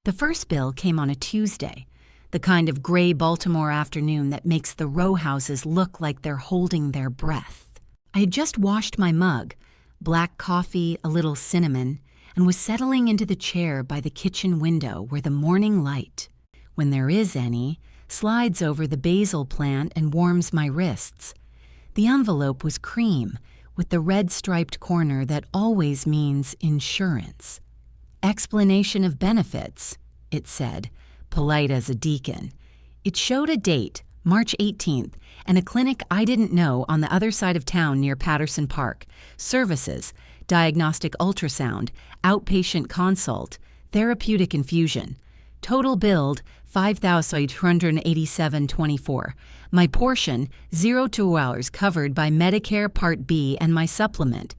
The first bill came on a Tuesday, the kind of gray Baltimore afternoon that makes the row houses look like they're holding their breath. I had just washed my mug, black coffee, a little cinnamon, and was settling into the chair by the kitchen window where the morning light, when there is any, slides over the basil plant and warms my wrists. The envelope was cream, with the red striped corner that always means insurance. Explanation of benefits, it said, polite as a deacon. It showed a date, March 18th, and a clinic I didn't know on the other side of town near Patterson Park. Services, diagnostic ultrasound, outpatient consult, therapeutic infusion. Total billed, $5,287.24. My portion, 0 to 2 hours covered by Medicare Part B and my supplement.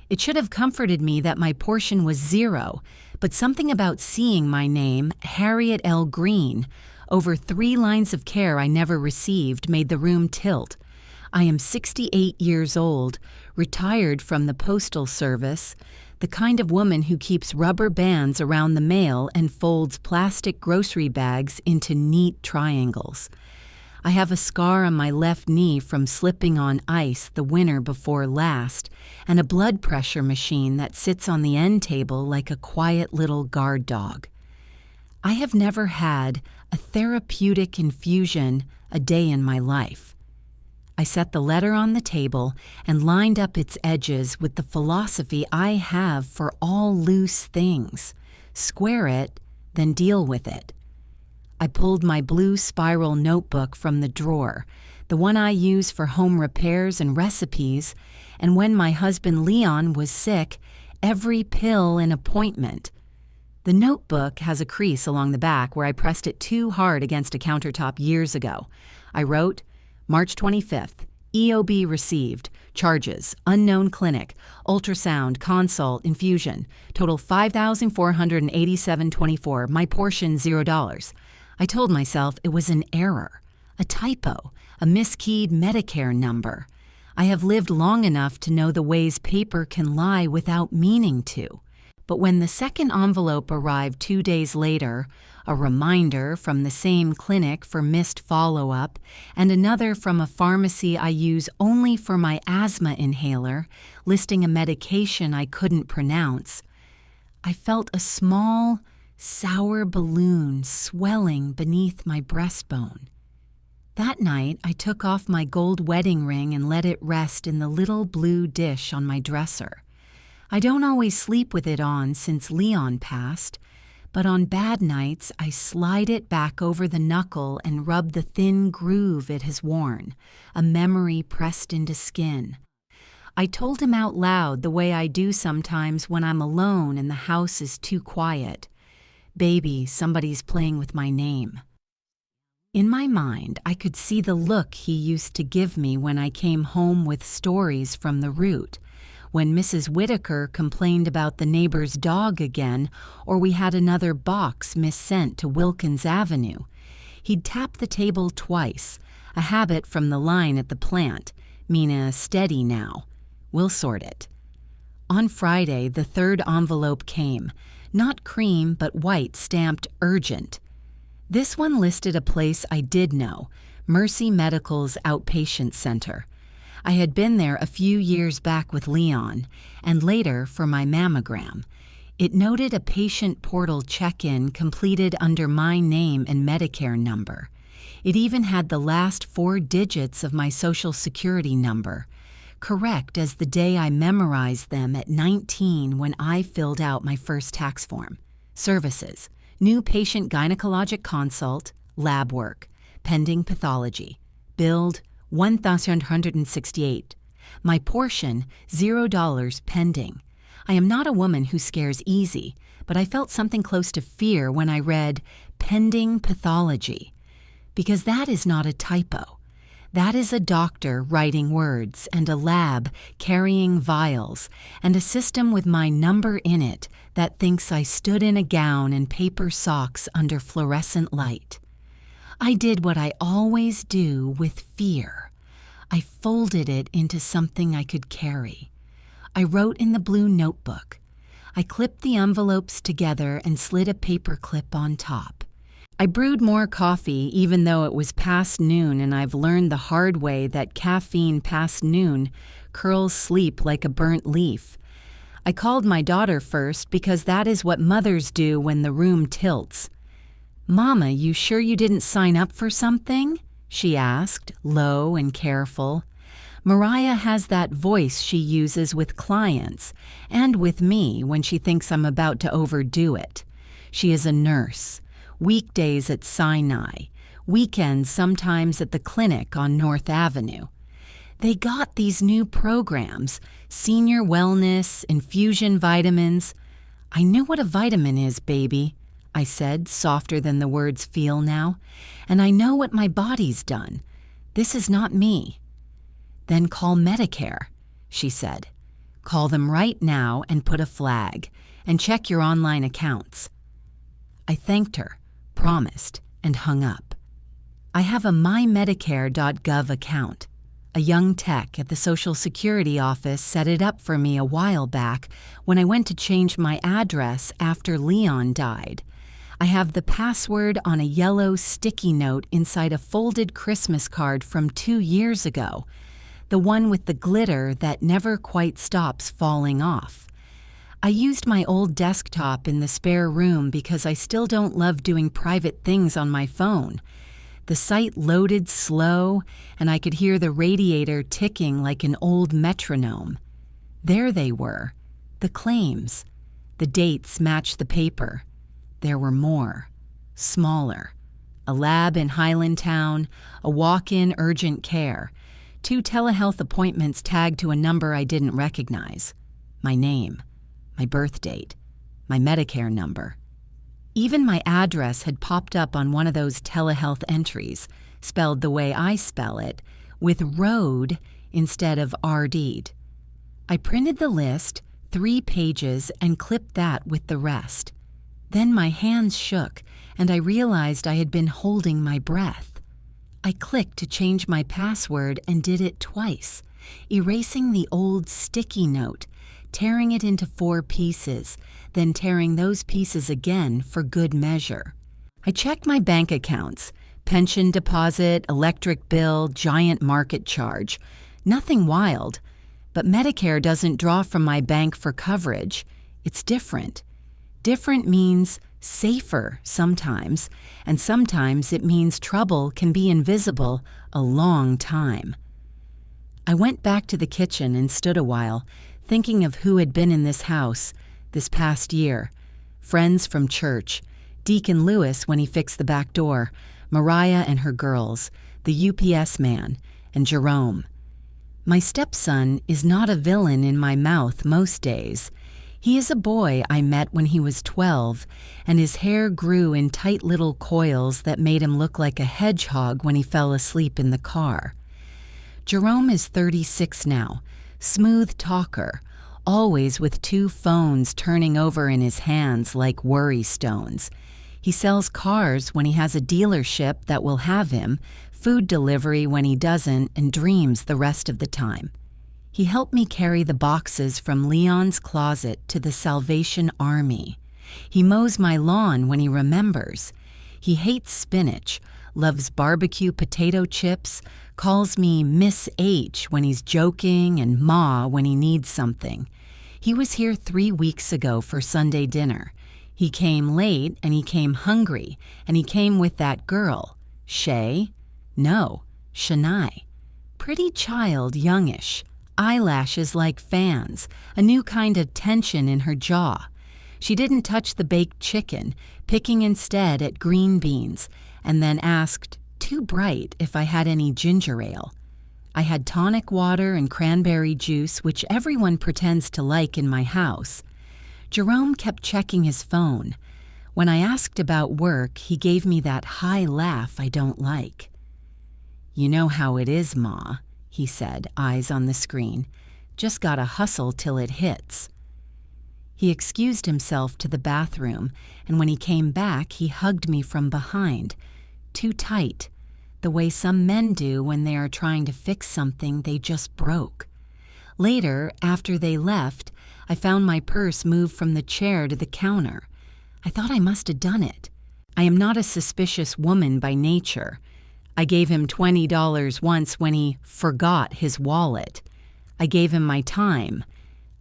It should have comforted me that my portion was 0, but something about seeing my name, Harriet L. Green, over 3 lines of care I never received made the room tilt. I am 68 years old, retired from the Postal Service, the kind of woman who keeps rubber bands around the mail and folds plastic grocery bags into neat triangles. I have a scar on my left knee from slipping on ice the winter before last, and a blood pressure machine that sits on the end table like a quiet little guard dog. I have never had a therapeutic infusion a day in my life. I set the letter on the table and lined up its edges with the philosophy I have for all loose things. Square it, then deal with it. I pulled my blue spiral notebook from the drawer, the one I use for home repairs and recipes, and when my husband Leon was sick, every pill an appointment. The notebook has a crease along the back where I pressed it too hard against a countertop years ago. I wrote, March 25th, EOB received, charges, unknown clinic, ultrasound, consult, infusion, total $5,487.24, my portion $0. I told myself it was an error, a typo, a miskeyed Medicare number. I have lived long enough to know the ways paper can lie without meaning to. But when the second envelope arrived 2 days later, a reminder from the same clinic for missed follow-up, and another from a pharmacy I use only for my asthma inhaler, listing a medication I couldn't pronounce, I felt a small, sour balloon swelling beneath my breastbone. That night, I took off my gold wedding ring and let it rest in the little blue dish on my dresser. I don't always sleep with it on since Leon passed, but on bad nights I slide it back over the knuckle and rub the thin groove it has worn, a memory pressed into skin. I told him out loud the way I do sometimes when I'm alone and the house is too quiet. Baby, somebody's playing with my name. In my mind, I could see the look he used to give me when I came home with stories from the route, when Mrs. Whitaker complained about the neighbor's dog again, or we had another box missent to Wilkins Avenue. He'd tap the table twice, a habit from the line at the plant. Mina, steady now. We'll sort it. On Friday, the third envelope came. Not cream, but white, stamped urgent. This one listed a place I did know, Mercy Medical's outpatient center. I had been there a few years back with Leon, and later for my mammogram. It noted a patient portal check-in completed under my name and Medicare number. It even had the last 4 digits of my Social Security number, correct as the day I memorized them at 19 when I filled out my first tax form. Services, new patient gynecologic consult, lab work, pending pathology, billed $1,168. My portion, $0 pending. I am not a woman who scares easy, but I felt something close to fear when I read pending pathology, because that is not a typo. That is a doctor writing words and a lab carrying vials and a system with my number in it that thinks I stood in a gown and paper socks under fluorescent light. I did what I always do with fear. I folded it into something I could carry. I wrote in the blue notebook, I clipped the envelopes together and slid a paper clip on top. I brewed more coffee even though it was past noon, and I've learned the hard way that caffeine past noon curls sleep like a burnt leaf. I called my daughter first because that is what mothers do when the room tilts. "Mama, you sure you didn't sign up for something?" she asked, low and careful. Mariah has that voice she uses with clients and with me when she thinks I'm about to overdo it. She is a nurse. Weekdays at Sinai, weekends sometimes at the clinic on North Avenue. They got these new programs, senior wellness, infusion vitamins. "I know what a vitamin is, baby," I said, softer than the words feel now. "And I know what my body's done. This is not me." "Then call Medicare," she said. "Call them right now and put a flag, and check your online accounts." I thanked her, promised, and hung up. I have a mymedicare.gov account. A young tech at the Social Security office set it up for me a while back when I went to change my address after Leon died. I have the password on a yellow sticky note inside a folded Christmas card from 2 years ago, the one with the glitter that never quite stops falling off. I used my old desktop in the spare room because I still don't love doing private things on my phone. The site loaded slow, and I could hear the radiator ticking like an old metronome. There they were, the claims. The dates matched the paper. There were more, smaller. A lab in Highlandtown, a walk-in urgent care, 2 telehealth appointments tagged to a number I didn't recognize. My name, my birth date, my Medicare number. Even my address had popped up on one of those telehealth entries, spelled the way I spell it, with road instead of RD'd. I printed the list, 3 pages, and clipped that with the rest. Then my hands shook, and I realized I had been holding my breath. I clicked to change my password and did it twice, erasing the old sticky note, tearing it into 4 pieces, then tearing those pieces again for good measure. I checked my bank accounts, pension deposit, electric bill, giant market charge. Nothing wild, but Medicare doesn't draw from my bank for coverage. It's different. Different means safer sometimes, and sometimes it means trouble can be invisible a long time. I went back to the kitchen and stood a while, thinking of who had been in this house this past year. Friends from church, Deacon Lewis when he fixed the back door, Mariah and her girls, the UPS man, and Jerome. My stepson is not a villain in my mouth most days. He is a boy I met when he was 12, and his hair grew in tight little coils that made him look like a hedgehog when he fell asleep in the car. Jerome is 36 now, smooth talker, always with 2 phones turning over in his hands like worry stones. He sells cars when he has a dealership that will have him, food delivery when he doesn't, and dreams the rest of the time. He helped me carry the boxes from Leon's closet to the Salvation Army. He mows my lawn when he remembers. He hates spinach, loves barbecue potato chips, calls me Miss H when he's joking and Ma when he needs something. He was here 3 weeks ago for Sunday dinner. He came late and he came hungry, and he came with that girl, Shay? No, Shania. Pretty child, youngish. Eyelashes like fans, a new kind of tension in her jaw. She didn't touch the baked chicken, picking instead at green beans, and then asked, too bright, if I had any ginger ale. I had tonic water and cranberry juice, which everyone pretends to like in my house. Jerome kept checking his phone. When I asked about work, he gave me that high laugh I don't like. "You know how it is, Ma," he said, eyes on the screen. "Just gotta hustle till it hits." He excused himself to the bathroom, and when he came back, he hugged me from behind, too tight, the way some men do when they are trying to fix something they just broke. Later, after they left, I found my purse moved from the chair to the counter. I thought I must have done it. I am not a suspicious woman by nature. I gave him $20 once when he forgot his wallet. I gave him my time.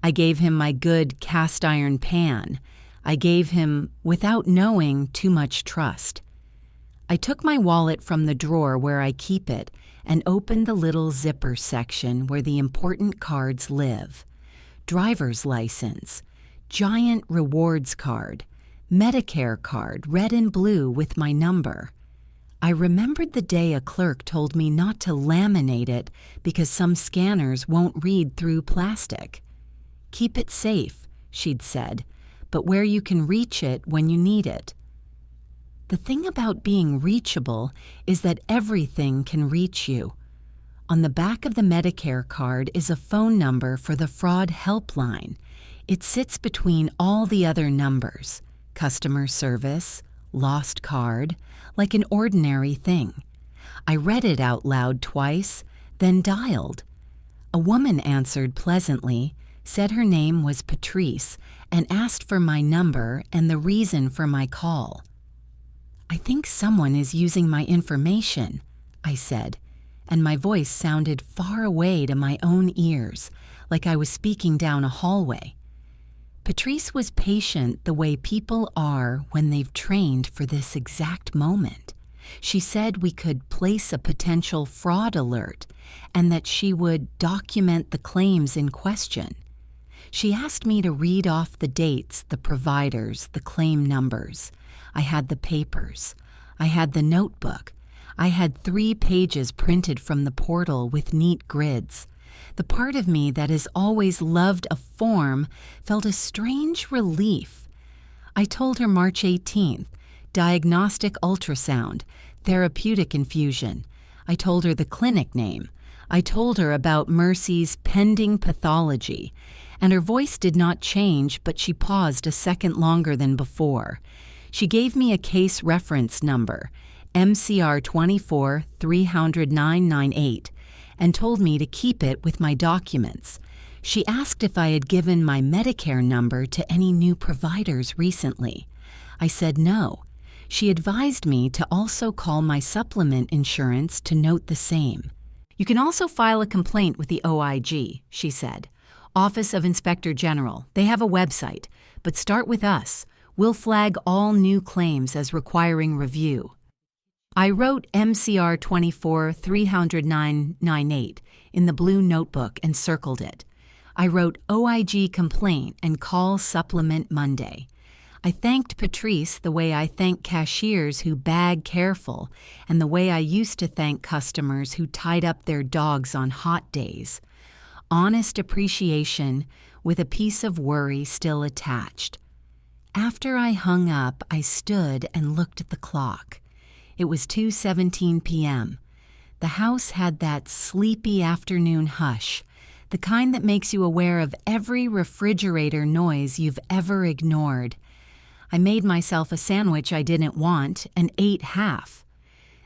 I gave him my good cast iron pan. I gave him, without knowing, too much trust. I took my wallet from the drawer where I keep it and opened the little zipper section where the important cards live. Driver's license, giant rewards card, Medicare card, red and blue with my number. I remembered the day a clerk told me not to laminate it because some scanners won't read through plastic. Keep it safe, she'd said, but where you can reach it when you need it. The thing about being reachable is that everything can reach you. On the back of the Medicare card is a phone number for the fraud helpline. It sits between all the other numbers, customer service, lost card, like an ordinary thing. I read it out loud twice, then dialed. A woman answered pleasantly, said her name was Patrice, and asked for my number and the reason for my call. I think someone is using my information, I said, and my voice sounded far away to my own ears, like I was speaking down a hallway. Patrice was patient the way people are when they've trained for this exact moment. She said we could place a potential fraud alert and that she would document the claims in question. She asked me to read off the dates, the providers, the claim numbers. I had the papers. I had the notebook. I had 3 pages printed from the portal with neat grids. The part of me that has always loved a form felt a strange relief. I told her March 18th, diagnostic ultrasound, therapeutic infusion. I told her the clinic name. I told her about Mercy's pending pathology, and her voice did not change, but she paused a second longer than before. She gave me a case reference number, MCR 24-300-998, and told me to keep it with my documents. She asked if I had given my Medicare number to any new providers recently. I said no. She advised me to also call my supplement insurance to note the same. You can also file a complaint with the OIG, she said. Office of Inspector General. They have a website, but start with us. We'll flag all new claims as requiring review. I wrote MCR 24-300-998 in the blue notebook and circled it. I wrote OIG complaint and call supplement Monday. I thanked Patrice the way I thank cashiers who bag careful and the way I used to thank customers who tied up their dogs on hot days. Honest appreciation with a piece of worry still attached. After I hung up, I stood and looked at the clock. It was 2:17 p.m. The house had that sleepy afternoon hush, the kind that makes you aware of every refrigerator noise you've ever ignored. I made myself a sandwich I didn't want and ate half.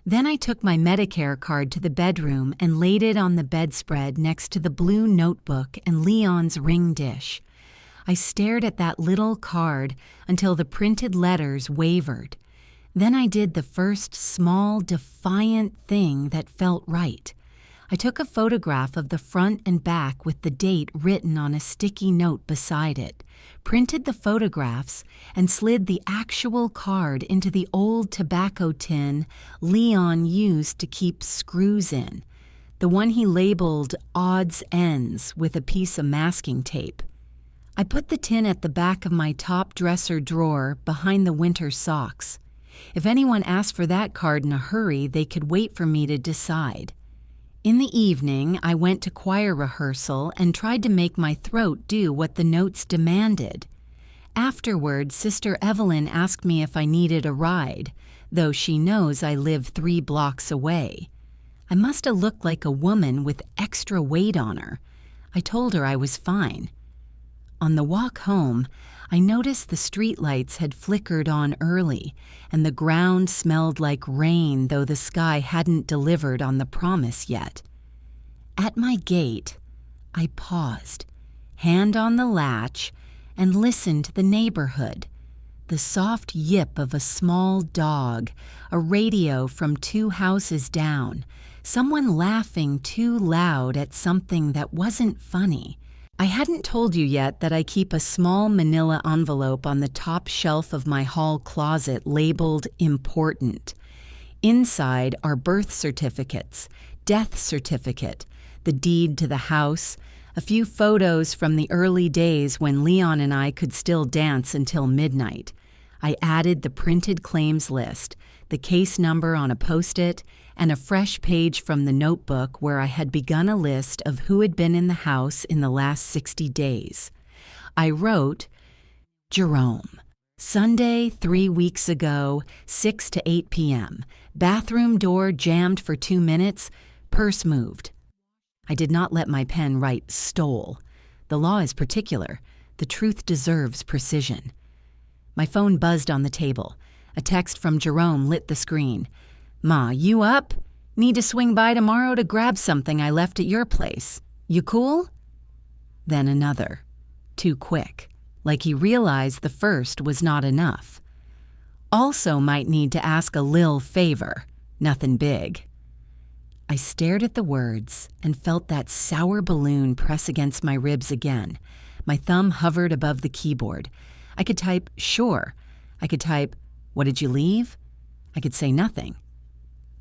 Then I took my Medicare card to the bedroom and laid it on the bedspread next to the blue notebook and Leon's ring dish. I stared at that little card until the printed letters wavered. Then I did the first small, defiant thing that felt right. I took a photograph of the front and back with the date written on a sticky note beside it, printed the photographs, and slid the actual card into the old tobacco tin Leon used to keep screws in, the one he labeled odds ends with a piece of masking tape. I put the tin at the back of my top dresser drawer behind the winter socks. If anyone asked for that card in a hurry, they could wait for me to decide. In the evening, I went to choir rehearsal and tried to make my throat do what the notes demanded. Afterward, Sister Evelyn asked me if I needed a ride, though she knows I live 3 blocks away. I must have looked like a woman with extra weight on her. I told her I was fine. On the walk home, I noticed the streetlights had flickered on early, and the ground smelled like rain, though the sky hadn't delivered on the promise yet. At my gate, I paused, hand on the latch, and listen to the neighborhood. The soft yip of a small dog, a radio from 2 houses down, someone laughing too loud at something that wasn't funny. I hadn't told you yet that I keep a small manila envelope on the top shelf of my hall closet labeled important. Inside are birth certificates, death certificate, the deed to the house, a few photos from the early days when Leon and I could still dance until midnight. I added the printed claims list, the case number on a Post-it, and a fresh page from the notebook where I had begun a list of who had been in the house in the last 60 days. I wrote, Jerome, Sunday 3 weeks ago, 6 to 8 p.m. Bathroom door jammed for 2 minutes, purse moved. I did not let my pen write stole. The law is particular. The truth deserves precision. My phone buzzed on the table. A text from Jerome lit the screen. Ma, you up? Need to swing by tomorrow to grab something I left at your place. You cool? Then another. Too quick. Like he realized the first was not enough. Also might need to ask a lil favor. Nothing big. I stared at the words and felt that sour balloon press against my ribs again. My thumb hovered above the keyboard. I could type, sure. I could type, what did you leave? I could say nothing.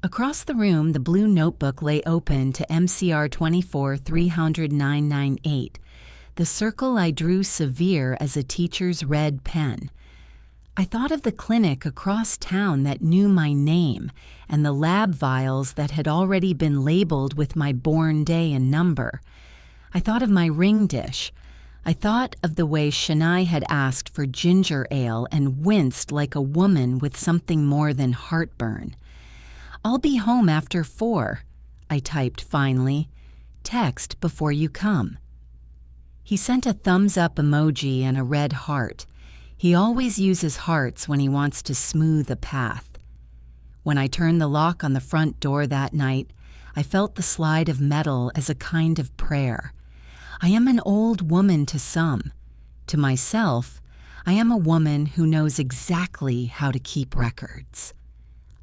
Across the room, the blue notebook lay open to MCR 24-300-998, the circle I drew severe as a teacher's red pen. I thought of the clinic across town that knew my name and the lab vials that had already been labeled with my born day and number. I thought of my ring dish. I thought of the way Shania had asked for ginger ale and winced like a woman with something more than heartburn. I'll be home after 4, I typed finally. Text before you come. He sent a thumbs-up emoji and a red heart. He always uses hearts when he wants to smooth a path. When I turned the lock on the front door that night, I felt the slide of metal as a kind of prayer. I am an old woman to some. To myself, I am a woman who knows exactly how to keep records.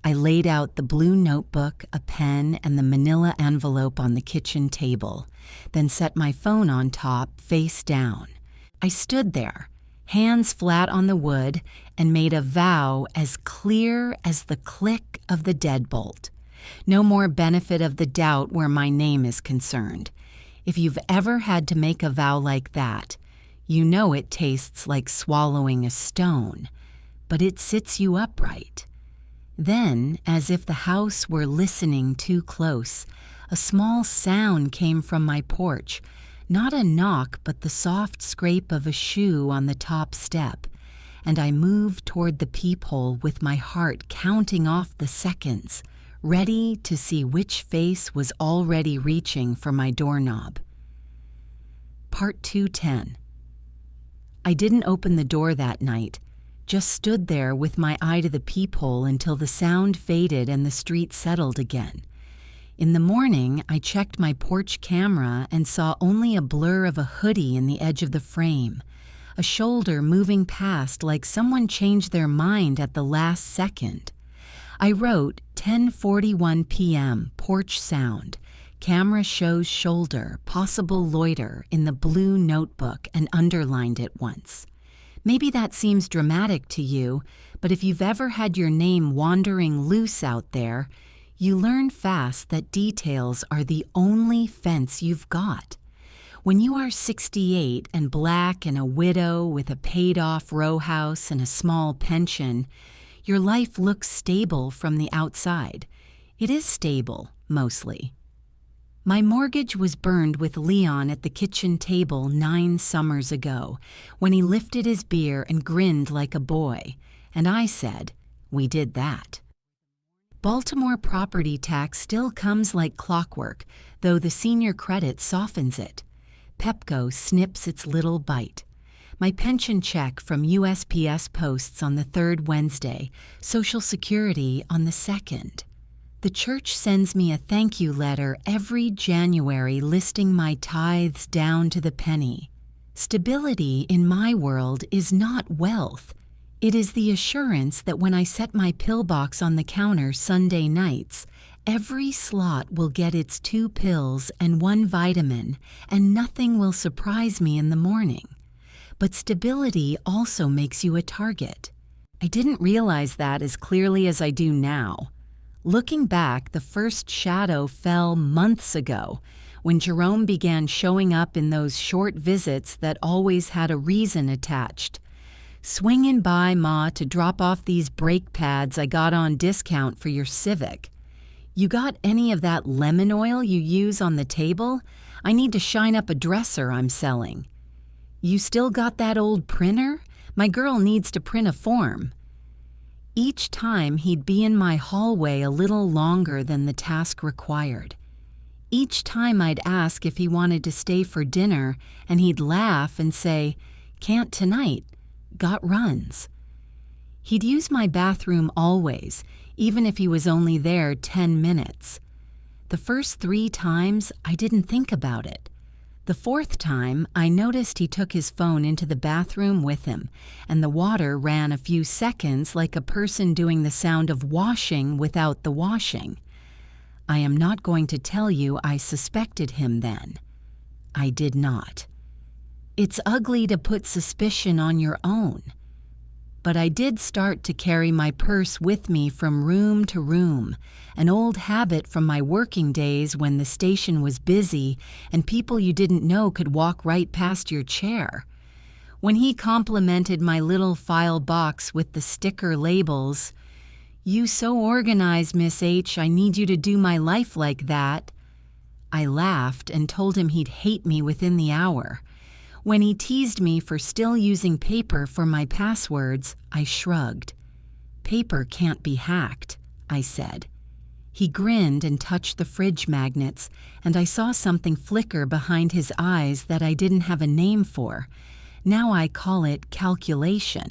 I laid out the blue notebook, a pen, and the manila envelope on the kitchen table, then set my phone on top, face down. I stood there, hands flat on the wood, and made a vow as clear as the click of the deadbolt. No more benefit of the doubt where my name is concerned. If you've ever had to make a vow like that, you know it tastes like swallowing a stone, but it sits you upright. Then, as if the house were listening too close, a small sound came from my porch, not a knock but the soft scrape of a shoe on the top step, and I moved toward the peephole with my heart counting off the seconds, ready to see which face was already reaching for my doorknob. Part 210. I didn't open the door that night, just stood there with my eye to the peephole until the sound faded and the street settled again. In the morning, I checked my porch camera and saw only a blur of a hoodie in the edge of the frame, a shoulder moving past like someone changed their mind at the last second. I wrote 10:41 p.m., porch sound, camera shows shoulder, possible loiter in the blue notebook and underlined it once. Maybe that seems dramatic to you, but if you've ever had your name wandering loose out there, you learn fast that details are the only fence you've got. When you are 68 and black and a widow with a paid-off row house and a small pension, your life looks stable from the outside. It is stable, mostly. My mortgage was burned with Leon at the kitchen table 9 summers ago, when he lifted his beer and grinned like a boy, and I said, we did that. Baltimore property tax still comes like clockwork, though the senior credit softens it. Pepco snips its little bite. My pension check from USPS posts on the 3rd Wednesday, Social Security on the 2nd. The church sends me a thank you letter every January listing my tithes down to the penny. Stability in my world is not wealth. It is the assurance that when I set my pill box on the counter Sunday nights, every slot will get its 2 pills and 1 vitamin, and nothing will surprise me in the morning. But stability also makes you a target. I didn't realize that as clearly as I do now. Looking back, the first shadow fell months ago, when Jerome began showing up in those short visits that always had a reason attached. Swinging by, Ma, to drop off these brake pads I got on discount for your Civic. You got any of that lemon oil you use on the table? I need to shine up a dresser I'm selling. You still got that old printer? My girl needs to print a form. Each time he'd be in my hallway a little longer than the task required. Each time I'd ask if he wanted to stay for dinner, and he'd laugh and say, "Can't tonight. Got runs." He'd use my bathroom always, even if he was only there 10 minutes. The first 3 times, I didn't think about it. The 4th time, I noticed he took his phone into the bathroom with him, and the water ran a few seconds like a person doing the sound of washing without the washing. I am not going to tell you I suspected him then. I did not. It's ugly to put suspicion on your own. But I did start to carry my purse with me from room to room, an old habit from my working days when the station was busy and people you didn't know could walk right past your chair. When he complimented my little file box with the sticker labels, "You so organized, Miss H, I need you to do my life like that," I laughed and told him he'd hate me within the hour. When he teased me for still using paper for my passwords, I shrugged. "Paper can't be hacked," I said. He grinned and touched the fridge magnets, and I saw something flicker behind his eyes that I didn't have a name for. Now I call it calculation.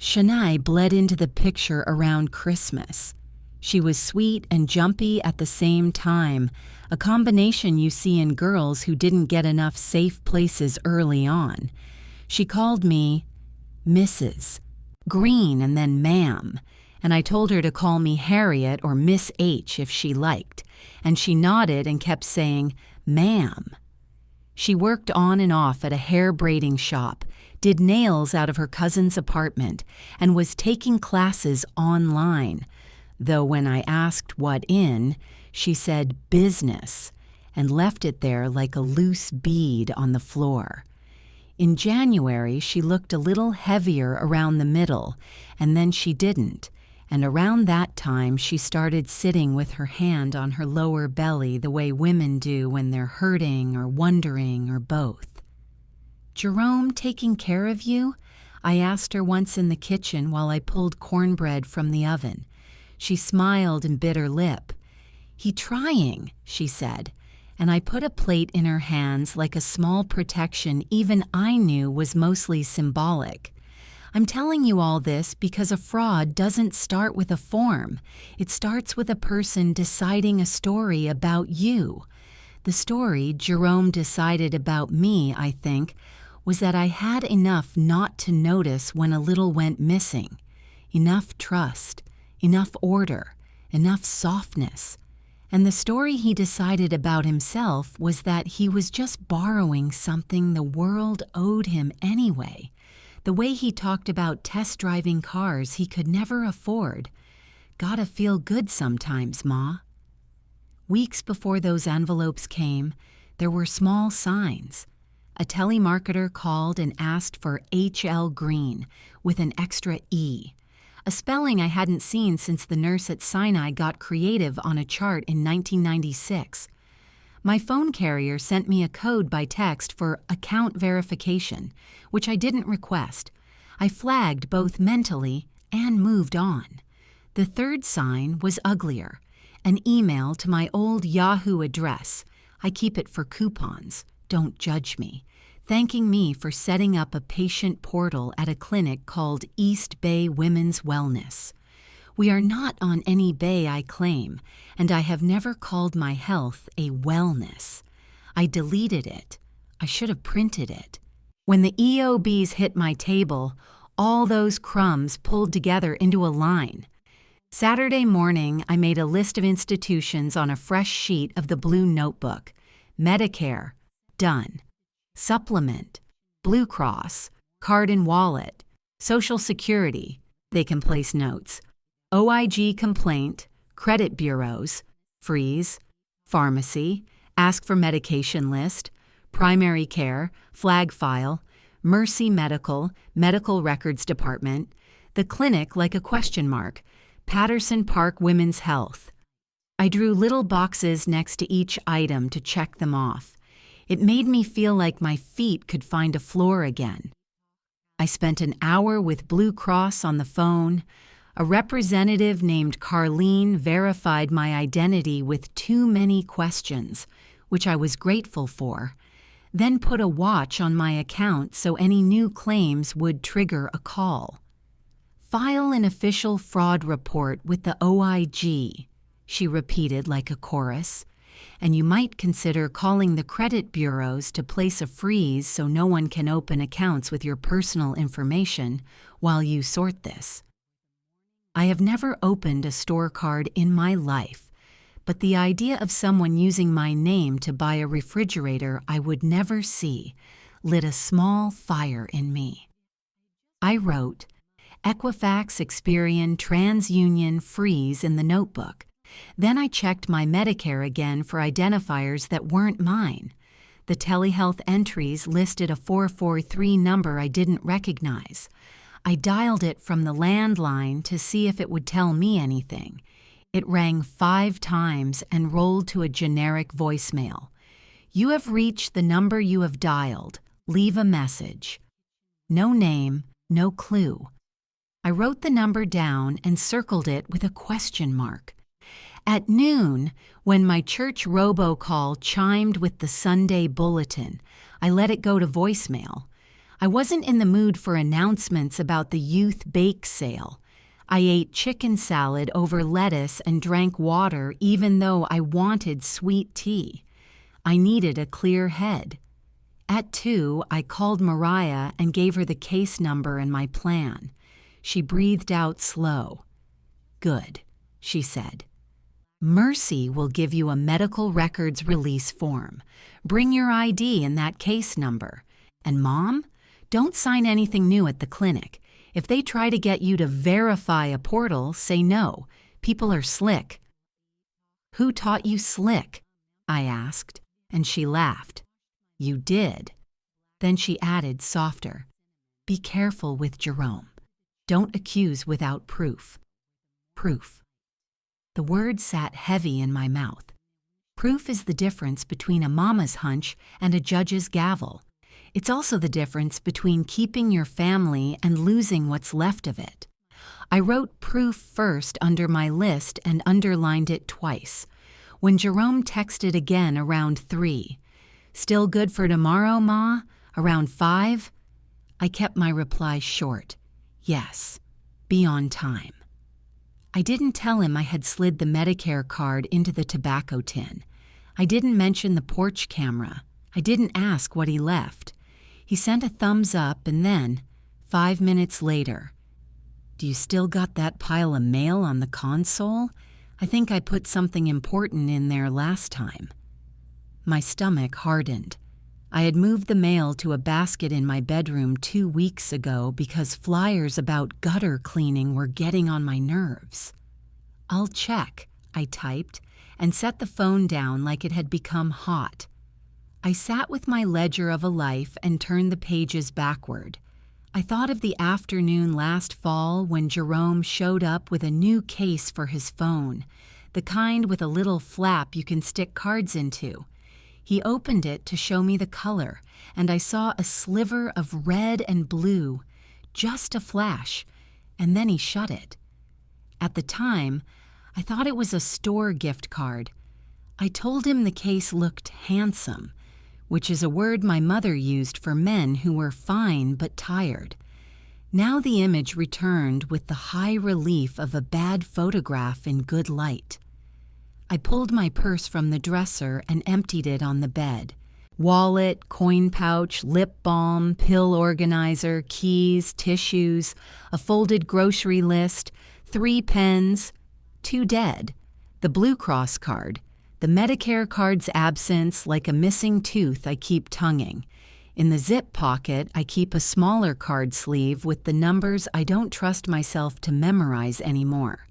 Shania bled into the picture around Christmas. She was sweet and jumpy at the same time, a combination you see in girls who didn't get enough safe places early on. She called me Mrs. Green and then Ma'am, and I told her to call me Harriet or Miss H if she liked, and she nodded and kept saying, "Ma'am." She worked on and off at a hair braiding shop, did nails out of her cousin's apartment, and was taking classes online. Though when I asked what in, she said business, and left it there like a loose bead on the floor. In January, she looked a little heavier around the middle, and then she didn't, and around that time she started sitting with her hand on her lower belly the way women do when they're hurting or wondering or both. "Jerome taking care of you?" I asked her once in the kitchen while I pulled cornbread from the oven. She smiled and bit her lip. "He trying," she said, and I put a plate in her hands like a small protection even I knew was mostly symbolic. I'm telling you all this because a fraud doesn't start with a form. It starts with a person deciding a story about you. The story Jerome decided about me, I think, was that I had enough not to notice when a little went missing, enough trust, enough order, enough softness. And the story he decided about himself was that he was just borrowing something the world owed him anyway. The way he talked about test driving cars he could never afford. Gotta feel good sometimes, Ma. Weeks before those envelopes came, there were small signs. A telemarketer called and asked for H.L. Green with an extra E. A spelling I hadn't seen since the nurse at Sinai got creative on a chart in 1996. My phone carrier sent me a code by text for account verification, which I didn't request. I flagged both mentally and moved on. The third sign was uglier, an email to my old Yahoo address. I keep it for coupons. Don't judge me. Thanking me for setting up a patient portal at a clinic called East Bay Women's Wellness. We are not on any bay I claim, and I have never called my health a wellness. I deleted it. I should have printed it. When the EOBs hit my table, all those crumbs pulled together into a line. Saturday morning, I made a list of institutions on a fresh sheet of the blue notebook. Medicare, done. Supplement, Blue Cross, card and wallet, Social Security, they can place notes. OIG complaint, credit bureaus, freeze, pharmacy, ask for medication list, primary care, flag file, Mercy Medical, medical records department, the clinic like a question mark, Patterson Park Women's Health. I drew little boxes next to each item to check them off. It made me feel like my feet could find a floor again. I spent an hour with Blue Cross on the phone. A representative named Carlene verified my identity with too many questions, which I was grateful for, then put a watch on my account so any new claims would trigger a call. File an official fraud report with the OIG, she repeated like a chorus, and you might consider calling the credit bureaus to place a freeze so no one can open accounts with your personal information while you sort this. I have never opened a store card in my life, but the idea of someone using my name to buy a refrigerator I would never see lit a small fire in me. I wrote, Equifax, Experian, TransUnion, freeze in the notebook. Then I checked my Medicare again for identifiers that weren't mine. The telehealth entries listed a 443 number I didn't recognize. I dialed it from the landline to see if it would tell me anything. It rang 5 times and rolled to a generic voicemail. You have reached the number you have dialed. Leave a message. No name, no clue. I wrote the number down and circled it with a question mark. At noon, when my church robocall chimed with the Sunday bulletin, I let it go to voicemail. I wasn't in the mood for announcements about the youth bake sale. I ate chicken salad over lettuce and drank water even though I wanted sweet tea. I needed a clear head. At 2, I called Mariah and gave her the case number and my plan. She breathed out slow. Good, she said. Mercy will give you a medical records release form. Bring your ID and that case number. And Mom, don't sign anything new at the clinic. If they try to get you to verify a portal, say no. People are slick. Who taught you slick? I asked, and she laughed. You did. Then she added softer. Be careful with Jerome. Don't accuse without proof. Proof. The word sat heavy in my mouth. Proof is the difference between a mama's hunch and a judge's gavel. It's also the difference between keeping your family and losing what's left of it. I wrote proof first under my list and underlined it twice. When Jerome texted again around 3, Still good for tomorrow, Ma? Around 5? I kept my reply short. Yes, be on time. I didn't tell him I had slid the Medicare card into the tobacco tin. I didn't mention the porch camera. I didn't ask what he left. He sent a thumbs up and then, 5 minutes later, do you still got that pile of mail on the console? I think I put something important in there last time. My stomach hardened. I had moved the mail to a basket in my bedroom 2 weeks ago because flyers about gutter cleaning were getting on my nerves. I'll check, I typed, and set the phone down like it had become hot. I sat with my ledger of a life and turned the pages backward. I thought of the afternoon last fall when Jerome showed up with a new case for his phone, the kind with a little flap you can stick cards into. He opened it to show me the color, and I saw a sliver of red and blue, just a flash, and then he shut it. At the time, I thought it was a store gift card. I told him the case looked handsome, which is a word my mother used for men who were fine but tired. Now the image returned with the high relief of a bad photograph in good light. I pulled my purse from the dresser and emptied it on the bed. Wallet, coin pouch, lip balm, pill organizer, keys, tissues, a folded grocery list, 3 pens, 2 dead, the Blue Cross card, the Medicare card's absence like a missing tooth I keep tonguing. In the zip pocket, I keep a smaller card sleeve with the numbers I don't trust myself to memorize anymore.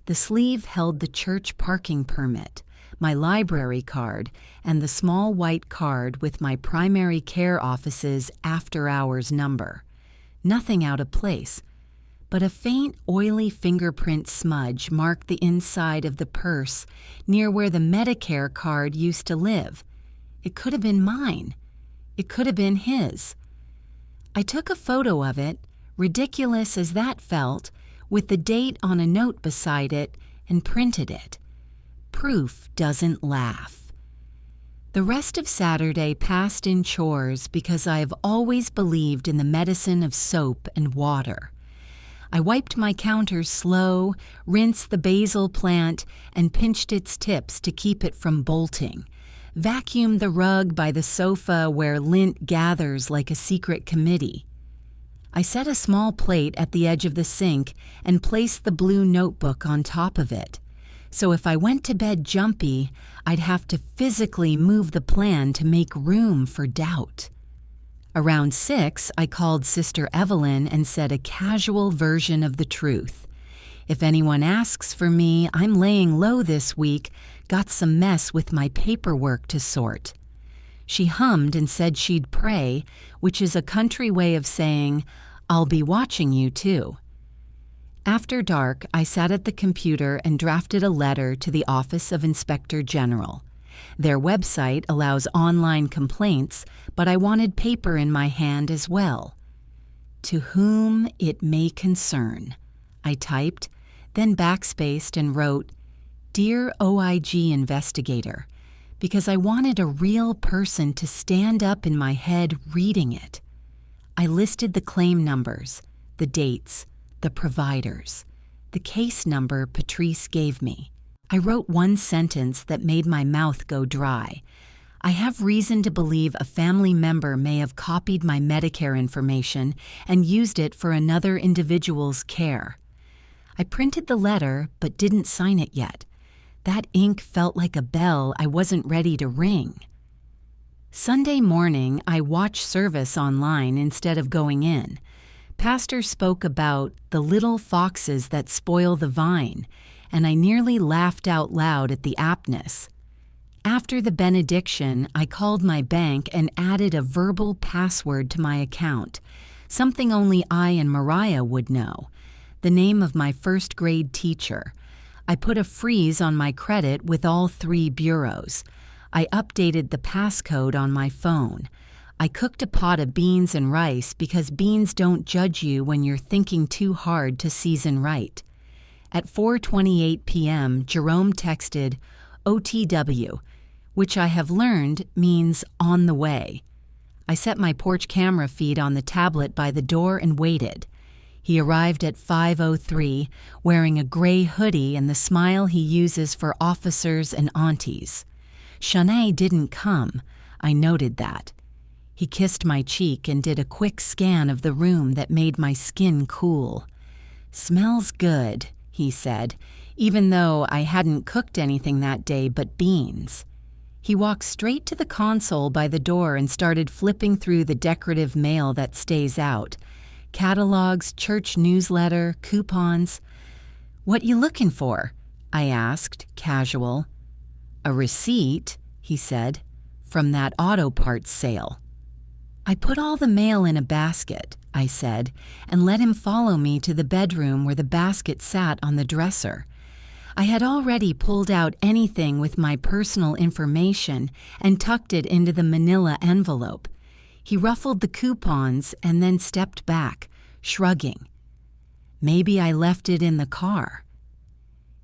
The sleeve held the church parking permit, my library card, and the small white card with my primary care office's after-hours number. Nothing out of place, but a faint, oily fingerprint smudge marked the inside of the purse near where the Medicare card used to live. It could have been mine. It could have been his. I took a photo of it, ridiculous as that felt, with the date on a note beside it, and printed it. Proof doesn't laugh. The rest of Saturday passed in chores because I have always believed in the medicine of soap and water. I wiped my counters slow, rinsed the basil plant, and pinched its tips to keep it from bolting. Vacuumed the rug by the sofa where lint gathers like a secret committee. I set a small plate at the edge of the sink and placed the blue notebook on top of it. So if I went to bed jumpy, I'd have to physically move the plan to make room for doubt. Around 6, I called Sister Evelyn and said a casual version of the truth. If anyone asks for me, I'm laying low this week, got some mess with my paperwork to sort. She hummed and said she'd pray, which is a country way of saying, I'll be watching you too. After dark, I sat at the computer and drafted a letter to the Office of Inspector General. Their website allows online complaints, but I wanted paper in my hand as well. To whom it may concern, I typed, then backspaced and wrote, Dear OIG Investigator, because I wanted a real person to stand up in my head reading it. I listed the claim numbers, the dates, the providers, the case number Patrice gave me. I wrote one sentence that made my mouth go dry. I have reason to believe a family member may have copied my Medicare information and used it for another individual's care. I printed the letter but didn't sign it yet. That ink felt like a bell I wasn't ready to ring. Sunday morning, I watched service online instead of going in. Pastor spoke about the little foxes that spoil the vine, and I nearly laughed out loud at the aptness. After the benediction, I called my bank and added a verbal password to my account, something only I and Mariah would know, the name of my first-grade teacher. I put a freeze on my credit with all 3 bureaus. I updated the passcode on my phone. I cooked a pot of beans and rice because beans don't judge you when you're thinking too hard to season right. At 4:28 p.m., Jerome texted, OTW, which I have learned means on the way. I set my porch camera feed on the tablet by the door and waited. He arrived at 5:03, wearing a gray hoodie and the smile he uses for officers and aunties. Shanae didn't come. I noted that. He kissed my cheek and did a quick scan of the room that made my skin cool. Smells good, he said, even though I hadn't cooked anything that day but beans. He walked straight to the console by the door and started flipping through the decorative mail that stays out. Catalogs, church newsletter, coupons. What you looking for? I asked, casual. A receipt, he said, from that auto parts sale. I put all the mail in a basket, I said, and let him follow me to the bedroom where the basket sat on the dresser. I had already pulled out anything with my personal information and tucked it into the manila envelope. He ruffled the coupons and then stepped back, shrugging. Maybe I left it in the car.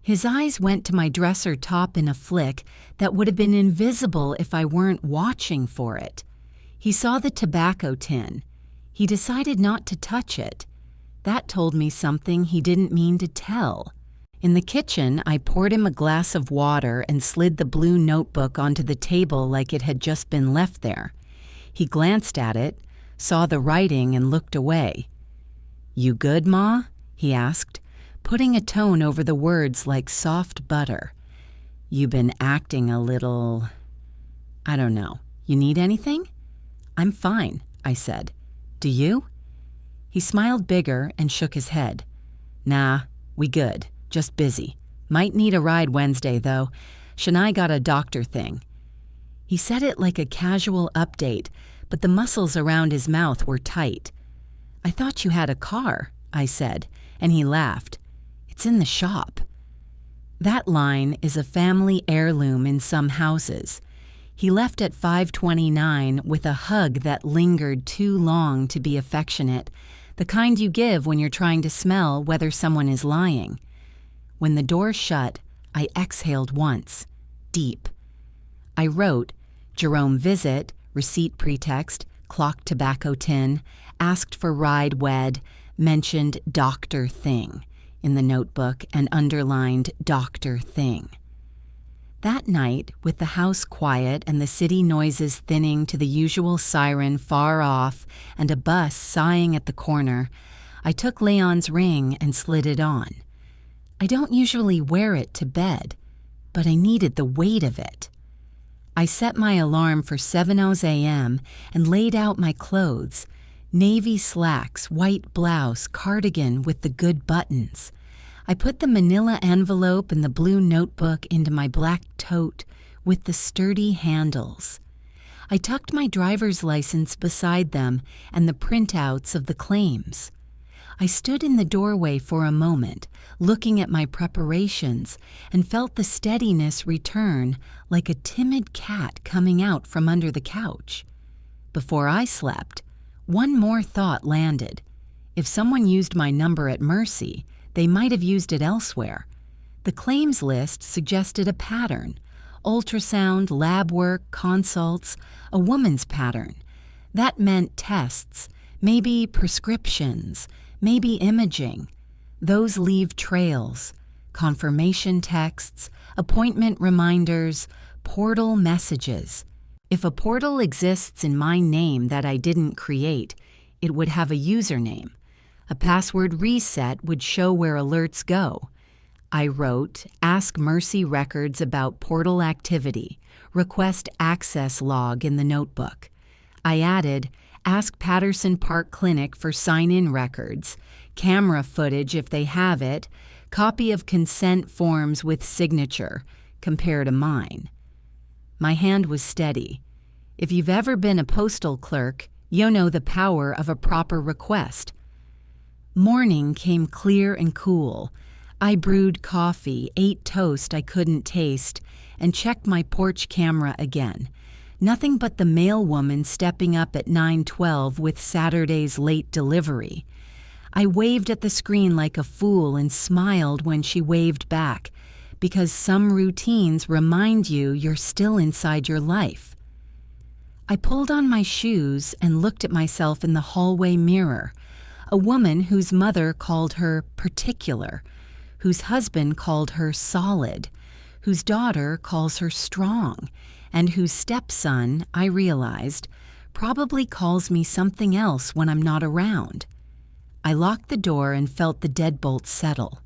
His eyes went to my dresser top in a flick that would have been invisible if I weren't watching for it. He saw the tobacco tin. He decided not to touch it. That told me something he didn't mean to tell. In the kitchen, I poured him a glass of water and slid the blue notebook onto the table like it had just been left there. He glanced at it, saw the writing, and looked away. "You good, Ma?" he asked, putting a tone over the words like soft butter. "You been acting a little... I don't know. You need anything?" "I'm fine," I said. "Do you?" He smiled bigger and shook his head. "Nah, we good. Just busy. Might need a ride Wednesday, though. Shania got a doctor thing." He said it like a casual update, but the muscles around his mouth were tight. "I thought you had a car," I said, and he laughed. "It's in the shop." That line is a family heirloom in some houses. He left at 5:29 with a hug that lingered too long to be affectionate, the kind you give when you're trying to smell whether someone is lying. When the door shut, I exhaled once, deep. I wrote, "Jerome visit, receipt pretext, clock tobacco tin, asked for ride wed, mentioned doctor thing," in the notebook and underlined doctor thing. That night, with the house quiet and the city noises thinning to the usual siren far off and a bus sighing at the corner, I took Leon's ring and slid it on. I don't usually wear it to bed, but I needed the weight of it. I set my alarm for 7:00 a.m. and laid out my clothes: navy slacks, white blouse, cardigan with the good buttons. I put the manila envelope and the blue notebook into my black tote with the sturdy handles. I tucked my driver's license beside them and the printouts of the claims. I stood in the doorway for a moment, looking at my preparations, and felt the steadiness return like a timid cat coming out from under the couch. Before I slept, one more thought landed. If someone used my number at Mercy, they might have used it elsewhere. The claims list suggested a pattern: ultrasound, lab work, consults, a woman's pattern. That meant tests, maybe prescriptions, maybe imaging. Those leave trails: confirmation texts, appointment reminders, portal messages. If a portal exists in my name that I didn't create, it would have a username. A password reset would show where alerts go. I wrote, "Ask Mercy Records about portal activity. Request access log" in the notebook. I added, "Ask Patterson Park Clinic for sign-in records, camera footage if they have it, copy of consent forms with signature, compare to mine." My hand was steady. If you've ever been a postal clerk, you know the power of a proper request. Morning came clear and cool. I brewed coffee, ate toast I couldn't taste, and checked my porch camera again. Nothing but the mailwoman stepping up at 9:12 with Saturday's late delivery. I waved at the screen like a fool and smiled when she waved back, because some routines remind you you're still inside your life. I pulled on my shoes and looked at myself in the hallway mirror. A woman whose mother called her particular, whose husband called her solid, whose daughter calls her strong, and whose stepson, I realized, probably calls me something else when I'm not around. I locked the door and felt the deadbolt settle.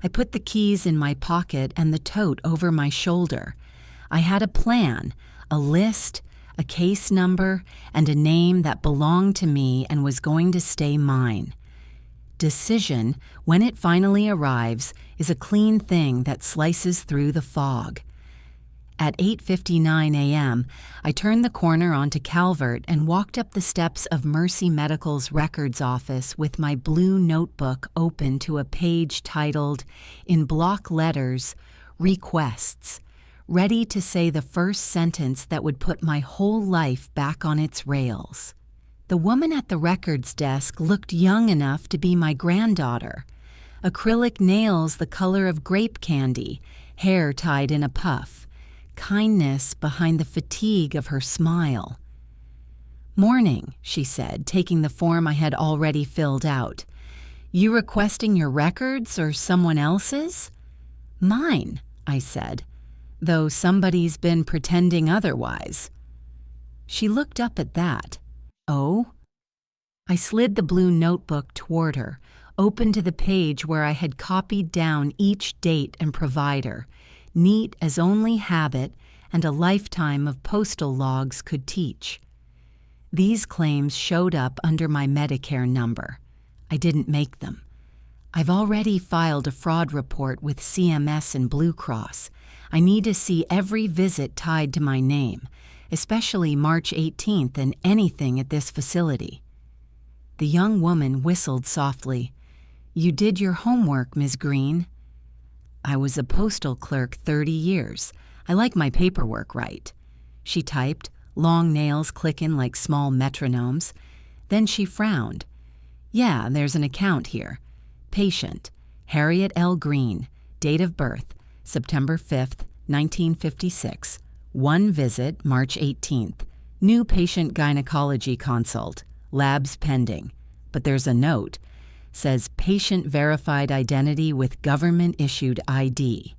I put the keys in my pocket and the tote over my shoulder. I had a plan, a list, a case number, and a name that belonged to me and was going to stay mine. Decision, when it finally arrives, is a clean thing that slices through the fog. At 8:59 a.m., I turned the corner onto Calvert and walked up the steps of Mercy Medical's records office with my blue notebook open to a page titled, in block letters, "Requests," ready to say the first sentence that would put my whole life back on its rails. The woman at the records desk looked young enough to be my granddaughter. Acrylic nails the color of grape candy, hair tied in a puff. Kindness behind the fatigue of her smile. "Morning," she said, taking the form I had already filled out. "You requesting your records or someone else's?" Mine, I said, though somebody's been pretending otherwise. She looked up at that. Oh? I slid the blue notebook toward her, open to the page where I had copied down each date and provider, neat as only habit and a lifetime of postal logs could teach. These claims showed up under my Medicare number. I didn't make them. I've already filed a fraud report with CMS and Blue Cross. I need to see every visit tied to my name, especially March 18th and anything at this facility. The young woman whistled softly. You did your homework, Ms. Green. I was a postal clerk 30 years. I like my paperwork right. She typed, long nails clicking like small metronomes. Then she frowned. Yeah, there's an account here. Patient, Harriet L. Green, date of birth, September 5th, 1956. One visit, March 18th. New patient gynecology consult. Labs pending. But there's a note. Says patient verified identity with government-issued ID.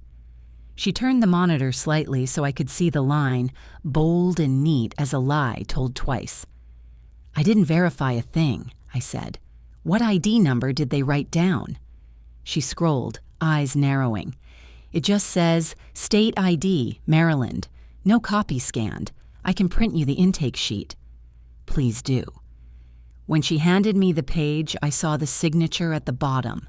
She turned the monitor slightly so I could see the line, bold and neat as a lie told twice. I didn't verify a thing, I said. What ID number did they write down? She scrolled, eyes narrowing. It just says, State ID, Maryland. No copy scanned. I can print you the intake sheet. Please do. When she handed me the page, I saw the signature at the bottom.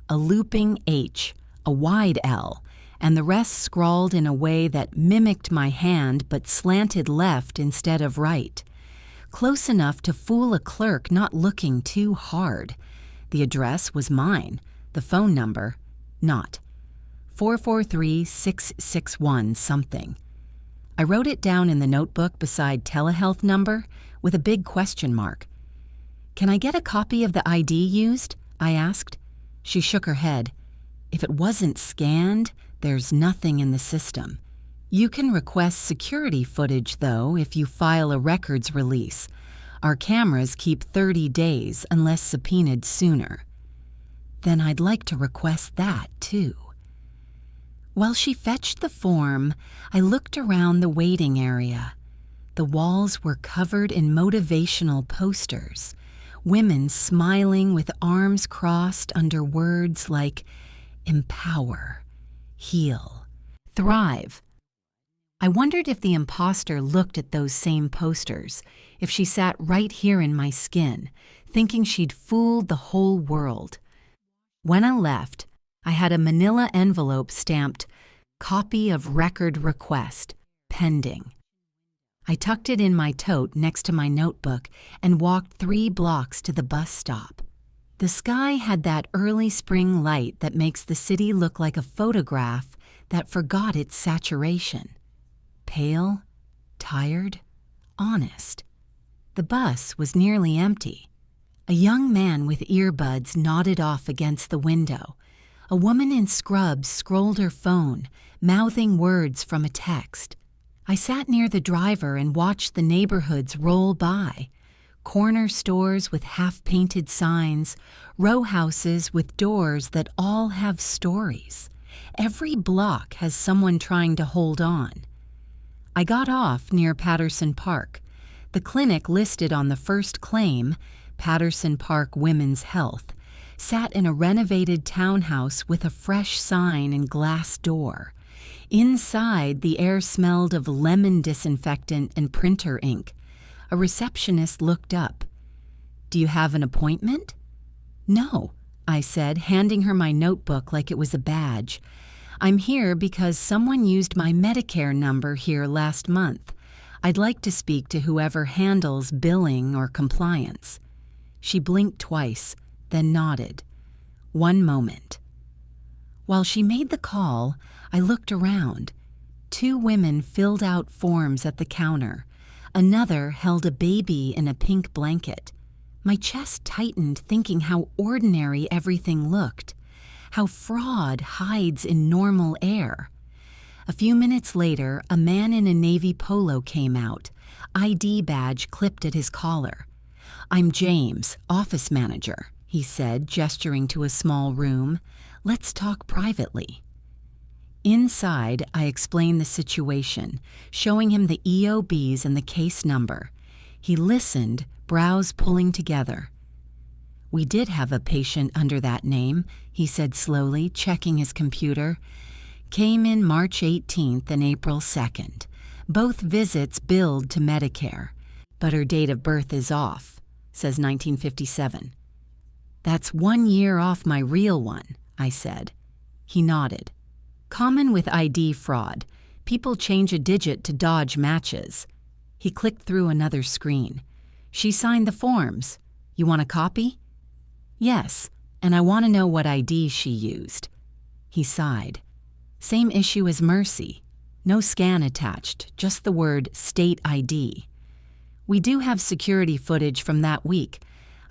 A looping H, a wide L, and the rest scrawled in a way that mimicked my hand but slanted left instead of right. Close enough to fool a clerk not looking too hard. The address was mine, the phone number, not. 443-661 something. I wrote it down in the notebook beside telehealth number with a big question mark. Can I get a copy of the ID used? I asked. She shook her head. If it wasn't scanned, there's nothing in the system. You can request security footage, though, if you file a records release. Our cameras keep 30 days unless subpoenaed sooner. Then I'd like to request that, too. While she fetched the form, I looked around the waiting area. The walls were covered in motivational posters, women smiling with arms crossed under words like empower, heal, thrive. I wondered if the imposter looked at those same posters, if she sat right here in my skin, thinking she'd fooled the whole world. When I left, I had a manila envelope stamped, Copy of Record Request, Pending. I tucked it in my tote next to my notebook and walked 3 blocks to the bus stop. The sky had that early spring light that makes the city look like a photograph that forgot its saturation. Pale, tired, honest. The bus was nearly empty. A young man with earbuds nodded off against the window. A woman in scrubs scrolled her phone, mouthing words from a text. I sat near the driver and watched the neighborhoods roll by. Corner stores with half-painted signs, row houses with doors that all have stories. Every block has someone trying to hold on. I got off near Patterson Park. The clinic listed on the first claim, Patterson Park Women's Health, sat in a renovated townhouse with a fresh sign and glass door. Inside, the air smelled of lemon disinfectant and printer ink. A receptionist looked up. "Do you have an appointment?" "No," I said, handing her my notebook like it was a badge. "I'm here because someone used my Medicare number here last month. I'd like to speak to whoever handles billing or compliance." She blinked twice, then nodded. "One moment." While she made the call, I looked around. 2 women filled out forms at the counter. Another held a baby in a pink blanket. My chest tightened thinking how ordinary everything looked, how fraud hides in normal air. A few minutes later, a man in a navy polo came out, ID badge clipped at his collar. "I'm James, office manager," he said, gesturing to a small room. "Let's talk privately." Inside, I explained the situation, showing him the EOBs and the case number. He listened, brows pulling together. "We did have a patient under that name," he said slowly, checking his computer. "Came in March 18th and April 2nd. Both visits billed to Medicare, but her date of birth is off, says 1957. "That's 1 year off my real one," I said. He nodded. "Common with ID fraud. People change a digit to dodge matches." He clicked through another screen. "She signed the forms. You want a copy?" "Yes, and I want to know what ID she used." He sighed. "Same issue as Mercy. No scan attached, just the word state ID. We do have security footage from that week.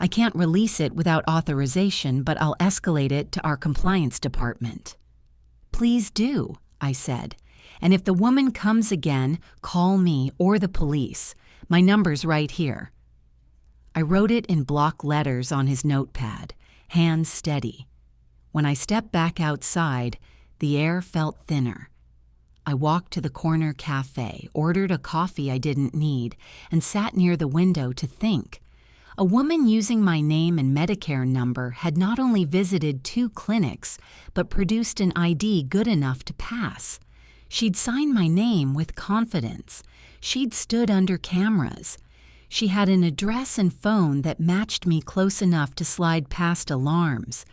I can't release it without authorization, but I'll escalate it to our compliance department." "Please do," I said. "And if the woman comes again, call me or the police. My number's right here." I wrote it in block letters on his notepad, hands steady. When I stepped back outside, the air felt thinner. I walked to the corner cafe, ordered a coffee I didn't need, and sat near the window to think. A woman using my name and Medicare number had not only visited 2 clinics, but produced an ID good enough to pass. She'd signed my name with confidence. She'd stood under cameras. She had an address and phone that matched me close enough to slide past alarms.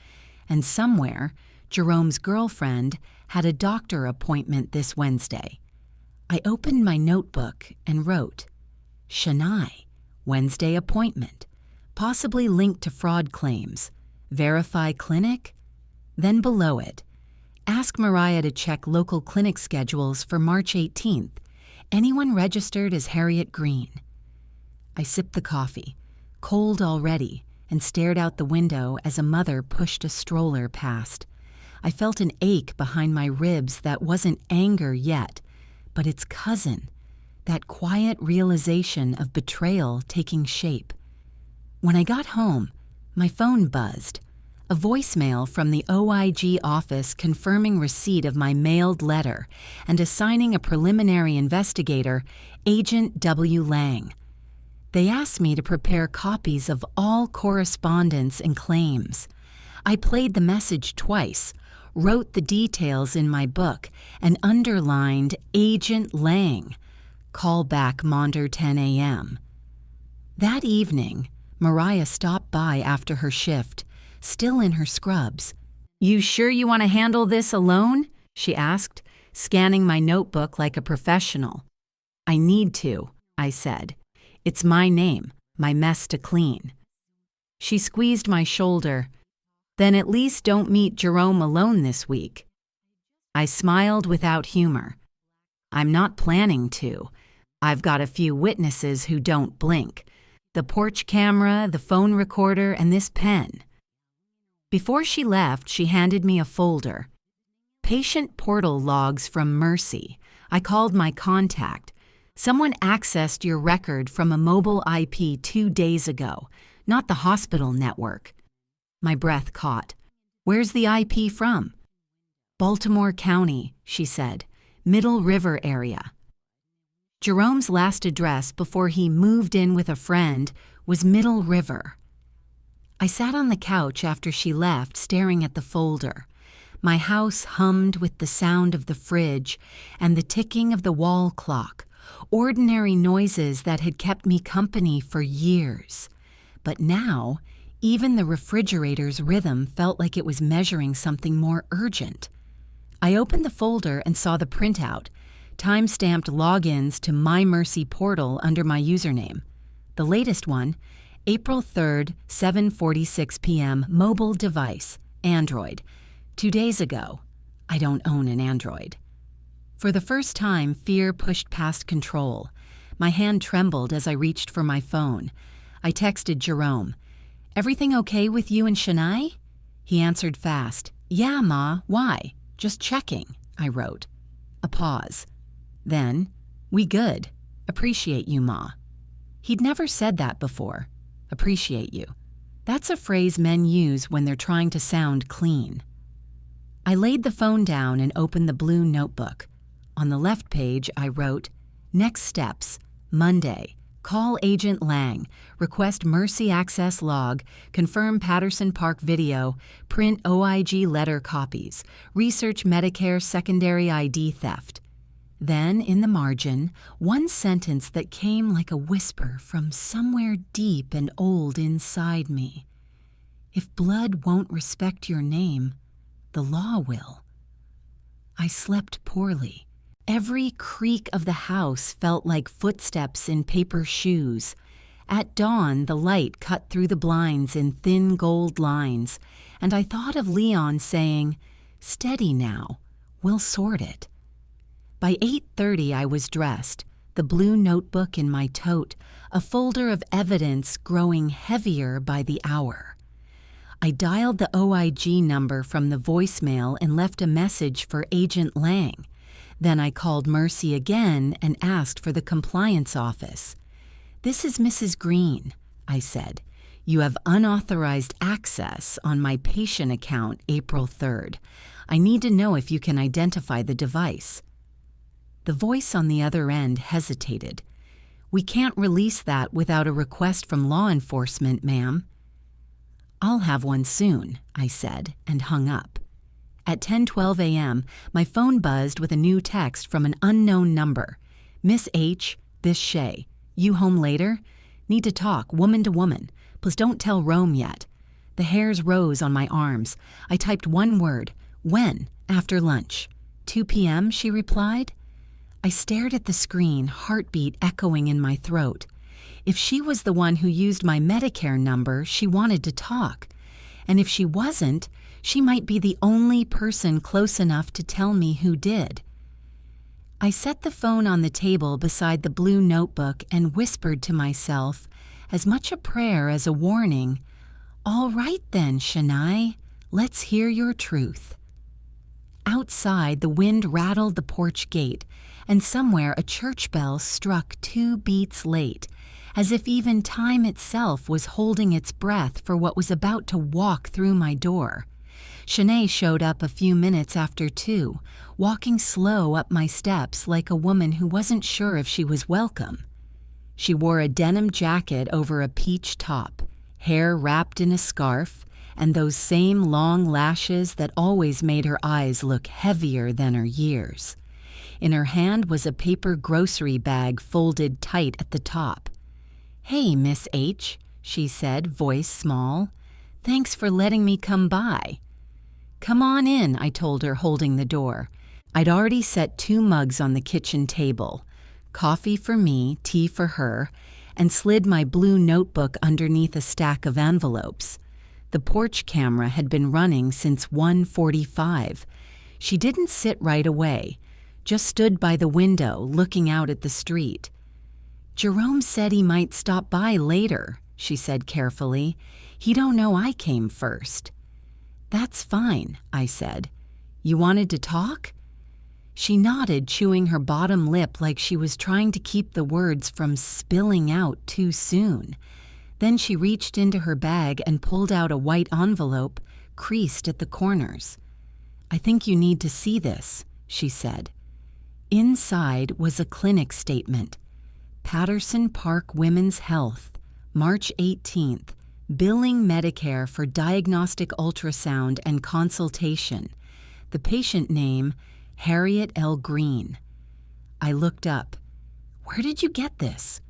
And somewhere, Jerome's girlfriend had a doctor appointment this Wednesday. I opened my notebook and wrote, "Shania, Wednesday appointment, possibly linked to fraud claims. Verify clinic?" Then below it, "Ask Mariah to check local clinic schedules for March 18th. Anyone registered as Harriet Green?" I sipped the coffee, cold already, and stared out the window as a mother pushed a stroller past. I felt an ache behind my ribs that wasn't anger yet, but its cousin, that quiet realization of betrayal taking shape. When I got home, my phone buzzed. A voicemail from the OIG office confirming receipt of my mailed letter and assigning a preliminary investigator, Agent W. Lang. They asked me to prepare copies of all correspondence and claims. I played the message twice, wrote the details in my book, and underlined Agent Lang. Call back Maunder 10 a.m. That evening, Mariah stopped by after her shift, still in her scrubs. "You sure you want to handle this alone?" she asked, scanning my notebook like a professional. "I need to," I said. "It's my name, my mess to clean." She squeezed my shoulder. "Then at least don't meet Jerome alone this week." I smiled without humor. "I'm not planning to. I've got a few witnesses who don't blink. The porch camera, the phone recorder, and this pen." Before she left, she handed me a folder. "Patient portal logs from Mercy." I called my contact. "Someone accessed your record from a mobile IP 2 days ago, not the hospital network." My breath caught. "Where's the IP from?" "Baltimore County," she said. "Middle River area." Jerome's last address before he moved in with a friend was Middle River. I sat on the couch after she left, staring at the folder. My house hummed with the sound of the fridge and the ticking of the wall clock, ordinary noises that had kept me company for years. But now, even the refrigerator's rhythm felt like it was measuring something more urgent. I opened the folder and saw the printout, time-stamped logins to My Mercy portal under my username. The latest one, April 3rd, 7:46 p.m., mobile device, Android. 2 days ago. I don't own an Android. For the first time, fear pushed past control. My hand trembled as I reached for my phone. I texted Jerome, "Everything okay with you and Shania?" He answered fast, "Yeah, Ma, why? Just checking," I wrote. A pause. Then, "We good. Appreciate you, Ma." He'd never said that before. Appreciate you. That's a phrase men use when they're trying to sound clean. I laid the phone down and opened the blue notebook. On the left page, I wrote, "Next steps, Monday. Call Agent Lang, request Mercy Access log, confirm Patterson Park video, print OIG letter copies, research Medicare secondary ID theft." Then, in the margin, one sentence that came like a whisper from somewhere deep and old inside me. "If blood won't respect your name, the law will." I slept poorly. Every creak of the house felt like footsteps in paper shoes. At dawn, the light cut through the blinds in thin gold lines, and I thought of Leon saying, "Steady now, we'll sort it." By 8:30 I was dressed, the blue notebook in my tote, a folder of evidence growing heavier by the hour. I dialed the OIG number from the voicemail and left a message for Agent Lang. Then I called Mercy again and asked for the compliance office. "This is Mrs. Green," I said. "You have unauthorized access on my patient account April 3rd. I need to know if you can identify the device." The voice on the other end hesitated. "We can't release that without a request from law enforcement, ma'am." "I'll have one soon," I said, and hung up. At 10:12 a.m., my phone buzzed with a new text from an unknown number. "Miss H, this Shay. You home later? Need to talk, woman to woman. Plus don't tell Rome yet." The hairs rose on my arms. I typed one word. "When?" "After lunch." 2 p.m., she replied. I stared at the screen, heartbeat echoing in my throat. If she was the one who used my Medicare number, she wanted to talk. And if she wasn't, she might be the only person close enough to tell me who did. I set the phone on the table beside the blue notebook and whispered to myself, as much a prayer as a warning, "All right then, Shania, let's hear your truth." Outside, the wind rattled the porch gate, and somewhere a church bell struck 2 beats late, as if even time itself was holding its breath for what was about to walk through my door. Shanae showed up a few minutes after 2, walking slow up my steps like a woman who wasn't sure if she was welcome. She wore a denim jacket over a peach top, hair wrapped in a scarf, and those same long lashes that always made her eyes look heavier than her years. In her hand was a paper grocery bag folded tight at the top. "Hey, Miss H," she said, voice small. "Thanks for letting me come by." "Come on in," I told her, holding the door. I'd already set 2 mugs on the kitchen table, coffee for me, tea for her, and slid my blue notebook underneath a stack of envelopes. The porch camera had been running since 1:45. She didn't sit right away, just stood by the window looking out at the street. "Jerome said he might stop by later," she said carefully. "He don't know I came first." "That's fine," I said. "You wanted to talk?" She nodded, chewing her bottom lip like she was trying to keep the words from spilling out too soon. Then she reached into her bag and pulled out a white envelope, creased at the corners. "I think you need to see this," she said. Inside was a clinic statement. Patterson Park Women's Health, March 18th, billing Medicare for diagnostic ultrasound and consultation. The patient name, Harriet L. Green. I looked up. "Where did you get this?"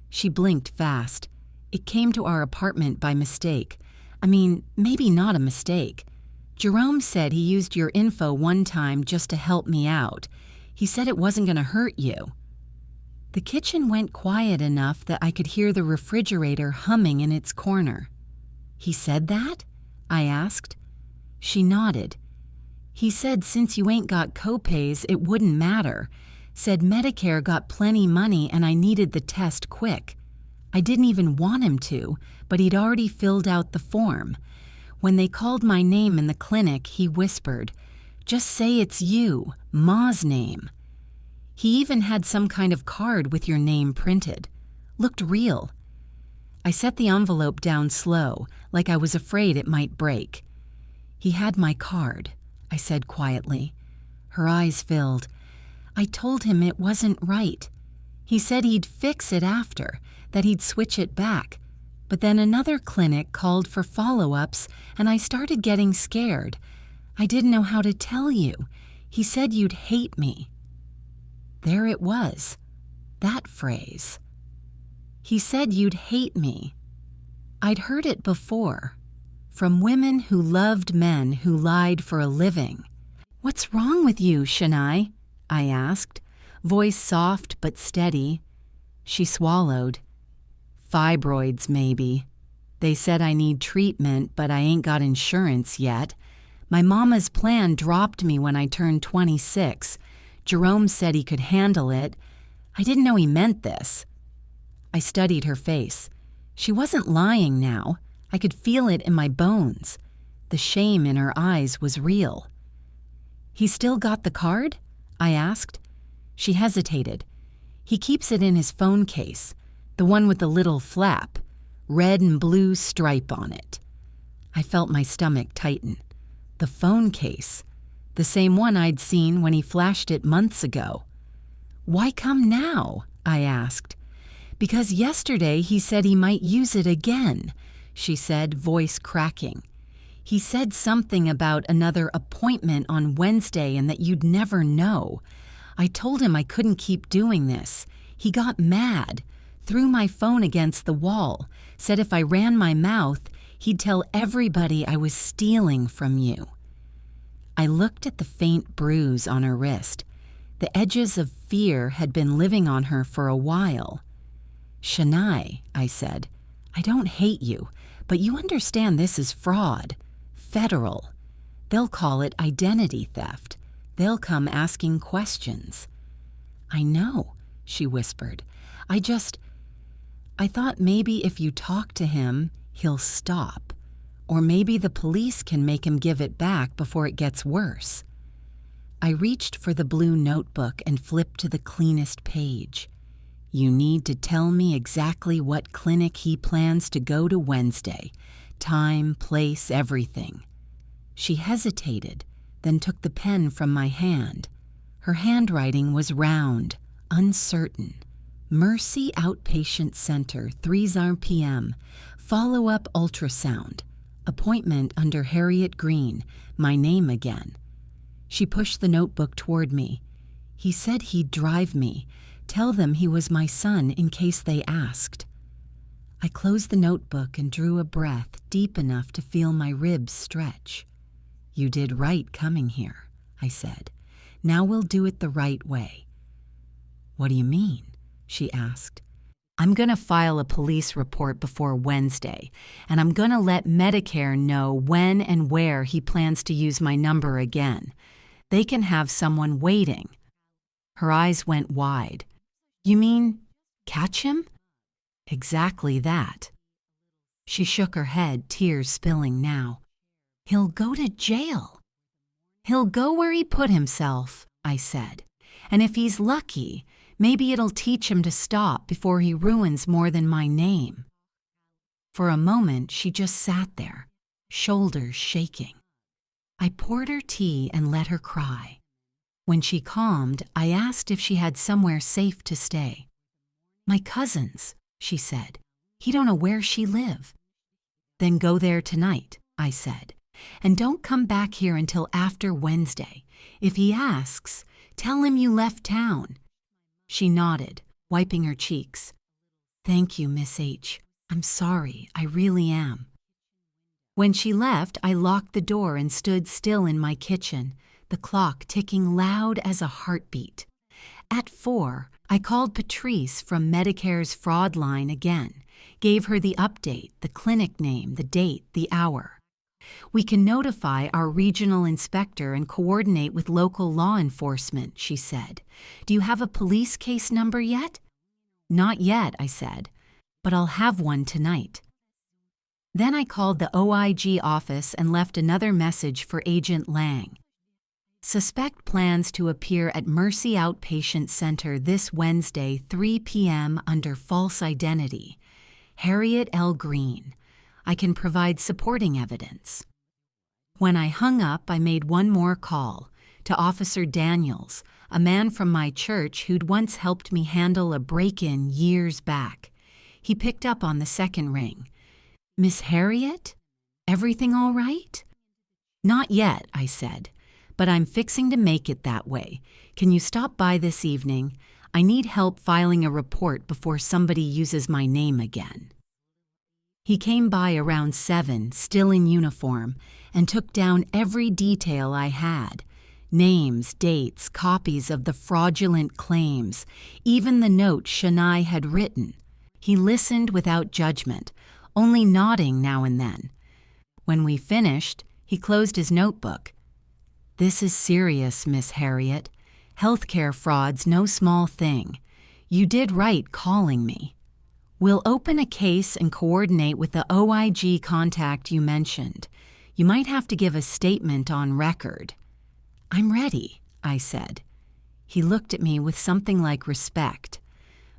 She blinked fast. "It came to our apartment by mistake. I mean, maybe not a mistake. Jerome said he used your info one time just to help me out. He said it wasn't going to hurt you." The kitchen went quiet enough that I could hear the refrigerator humming in its corner. "He said that?" I asked. She nodded. "He said since you ain't got copays, it wouldn't matter. Said Medicare got plenty money and I needed the test quick. I didn't even want him to, but he'd already filled out the form. When they called my name in the clinic, he whispered, 'Just say it's you, Ma's name.' He even had some kind of card with your name printed. Looked real." I set the envelope down slow, like I was afraid it might break. He had my card. I said quietly. Her eyes filled. I told him it wasn't right. He said he'd fix it after, that he'd switch it back. But then another clinic called for follow-ups, and I started getting scared. I didn't know how to tell you. He said you'd hate me. There it was, that phrase. He said you'd hate me. I'd heard it before, from women who loved men who lied for a living. "What's wrong with you, Shania?" I asked, voice soft but steady. She swallowed. "Fibroids, maybe. They said I need treatment, but I ain't got insurance yet. My mama's plan dropped me when I turned 26. Jerome said he could handle it. I didn't know he meant this." I studied her face. She wasn't lying now. I could feel it in my bones. The shame in her eyes was real. "He still got the card?" I asked. She hesitated. "He keeps it in his phone case, the one with the little flap, red and blue stripe on it." I felt my stomach tighten. The phone case, the same one I'd seen when he flashed it months ago. "Why come now?" I asked. "Because yesterday he said he might use it again," she said, voice cracking. "He said something about another appointment on Wednesday and that you'd never know. I told him I couldn't keep doing this. He got mad, threw my phone against the wall, said if I ran my mouth, he'd tell everybody I was stealing from you." I looked at the faint bruise on her wrist. The edges of fear had been living on her for a while. "Shania," I said, "I don't hate you, but you understand this is fraud. Federal. They'll call it identity theft. They'll come asking questions." "I know," she whispered. I thought maybe if you talk to him, he'll stop. Or maybe the police can make him give it back before it gets worse." I reached for the blue notebook and flipped to the cleanest page. "You need to tell me exactly what clinic he plans to go to Wednesday. Time, place, everything." She hesitated, then took the pen from my hand. Her handwriting was round, uncertain. "Mercy Outpatient Center, 3 p.m. Follow-up ultrasound. Appointment under Harriet Green. My name again." She pushed the notebook toward me. "He said he'd drive me. Tell them he was my son in case they asked." I closed the notebook and drew a breath deep enough to feel my ribs stretch. "You did right coming here," I said. "Now we'll do it the right way." "What do you mean?" she asked. "I'm going to file a police report before Wednesday, and I'm going to let Medicare know when and where he plans to use my number again. They can have someone waiting." Her eyes went wide. "You mean catch him?" "Exactly that." She shook her head, tears spilling now. "He'll go to jail." "He'll go where he put himself," I said. "And if he's lucky, maybe it'll teach him to stop before he ruins more than my name." For a moment, she just sat there, shoulders shaking. I poured her tea and let her cry. When she calmed, I asked if she had somewhere safe to stay. "My cousin's," she said. "He don't know where she live." "Then go there tonight," I said. "And don't come back here until after Wednesday. If he asks, tell him you left town." She nodded, wiping her cheeks. "Thank you, Miss H. I'm sorry, I really am." When she left, I locked the door and stood still in my kitchen, the clock ticking loud as a heartbeat. At 4, I called Patrice from Medicare's fraud line again, gave her the update, the clinic name, the date, the hour. "We can notify our regional inspector and coordinate with local law enforcement," she said. "Do you have a police case number yet?" "Not yet," I said, "but I'll have one tonight." Then I called the OIG office and left another message for Agent Lang. "Suspect plans to appear at Mercy Outpatient Center this Wednesday, 3 p.m. under false identity. Harriet L. Green. I can provide supporting evidence." When I hung up, I made one more call to Officer Daniels, a man from my church who'd once helped me handle a break-in years back. He picked up on the second ring. "Miss Harriet? Everything all right?" "Not yet," I said, "but I'm fixing to make it that way. Can you stop by this evening? I need help filing a report before somebody uses my name again." He came by around 7, still in uniform, and took down every detail I had. Names, dates, copies of the fraudulent claims, even the note Shania had written. He listened without judgment, only nodding now and then. When we finished, he closed his notebook. "This is serious, Miss Harriet. Healthcare fraud's no small thing. You did right calling me. We'll open a case and coordinate with the OIG contact you mentioned. You might have to give a statement on record." "I'm ready," I said. He looked at me with something like respect.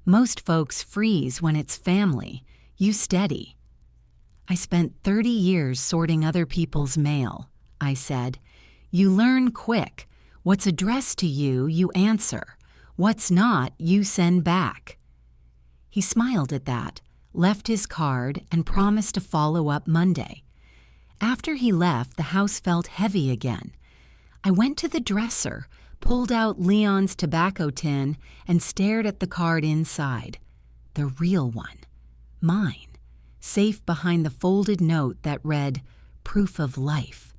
"Most folks freeze when it's family. You steady." "I spent 30 years sorting other people's mail," I said. "You learn quick. What's addressed to you, you answer. What's not, you send back." He smiled at that, left his card, and promised to follow up Monday. After he left, the house felt heavy again. I went to the dresser, pulled out Leon's tobacco tin, and stared at the card inside. The real one. Mine. Safe behind the folded note that read, "Proof of life."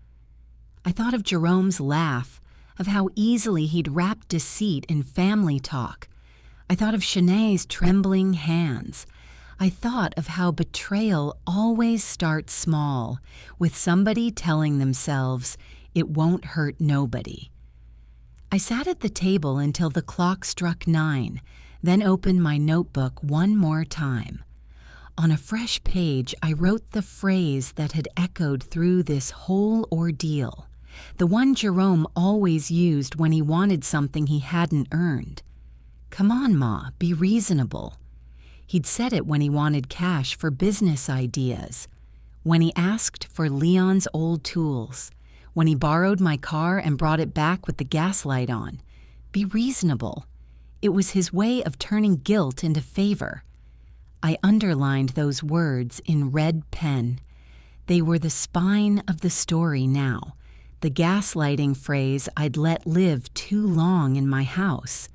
I thought of Jerome's laugh, of how easily he'd wrap deceit in family talk. I thought of Shanae's trembling hands. I thought of how betrayal always starts small, with somebody telling themselves, "It won't hurt nobody." I sat at the table until the clock struck 9, then opened my notebook one more time. On a fresh page, I wrote the phrase that had echoed through this whole ordeal, the one Jerome always used when he wanted something he hadn't earned. "Come on, Ma, be reasonable." He'd said it when he wanted cash for business ideas, when he asked for Leon's old tools, when he borrowed my car and brought it back with the gas light on. Be reasonable. It was his way of turning guilt into favor. I underlined those words in red pen. They were the spine of the story now, the gaslighting phrase I'd let live too long in my house.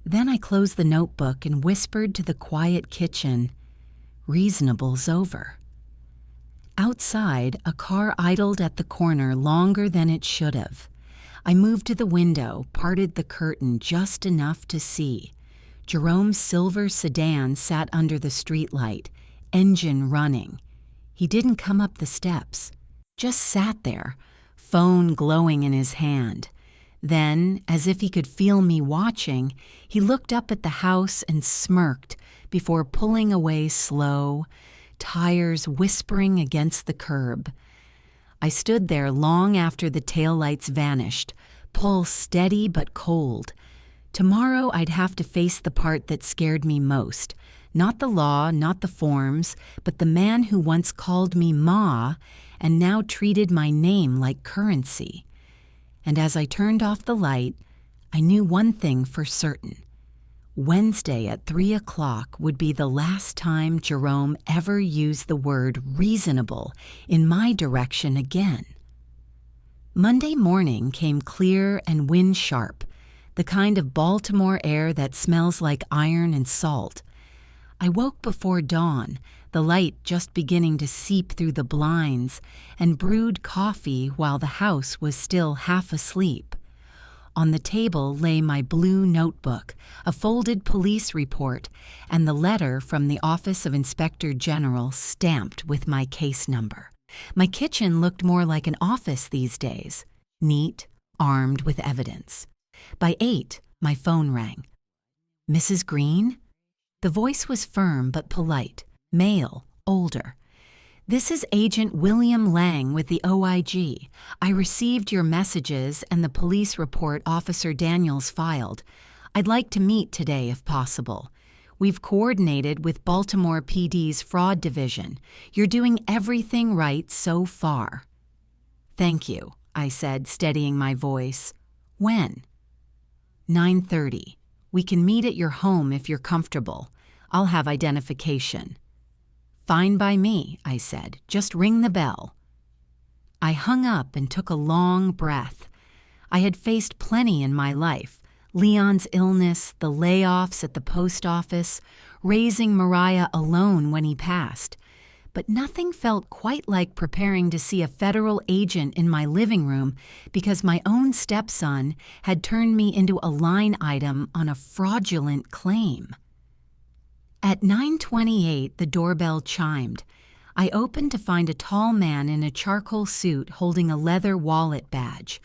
Then I closed the notebook and whispered to the quiet kitchen, "Reasonable's over." Outside, a car idled at the corner longer than it should have. I moved to the window, parted the curtain just enough to see. Jerome's silver sedan sat under the streetlight, engine running. He didn't come up the steps, just sat there, phone glowing in his hand. Then, as if he could feel me watching, he looked up at the house and smirked before pulling away slow, tires whispering against the curb. I stood there long after the taillights vanished, pulse steady but cold. Tomorrow I'd have to face the part that scared me most. Not the law, not the forms, but the man who once called me Ma and now treated my name like currency. And as I turned off the light, I knew one thing for certain. Wednesday at 3 o'clock would be the last time Jerome ever used the word reasonable in my direction again. Monday morning came clear and wind sharp, the kind of Baltimore air that smells like iron and salt. I woke before dawn, the light just beginning to seep through the blinds, and brewed coffee while the house was still half asleep. On the table lay my blue notebook, a folded police report, and the letter from the Office of Inspector General stamped with my case number. My kitchen looked more like an office these days, neat, armed with evidence. By 8, my phone rang. "Mrs. Green?" The voice was firm but polite, male, older. "This is Agent William Lang with the OIG. I received your messages and the police report Officer Daniels filed. I'd like to meet today if possible. We've coordinated with Baltimore PD's Fraud Division. You're doing everything right so far." "Thank you," I said, steadying my voice. When? 9:30. We can meet at your home if you're comfortable. I'll have identification. Fine by me, I said. Just ring the bell. I hung up and took a long breath. I had faced plenty in my life. Leon's illness, the layoffs at the post office, raising Mariah alone when he passed. But nothing felt quite like preparing to see a federal agent in my living room because my own stepson had turned me into a line item on a fraudulent claim. At 9:28, the doorbell chimed. I opened to find a tall man in a charcoal suit holding a leather wallet badge.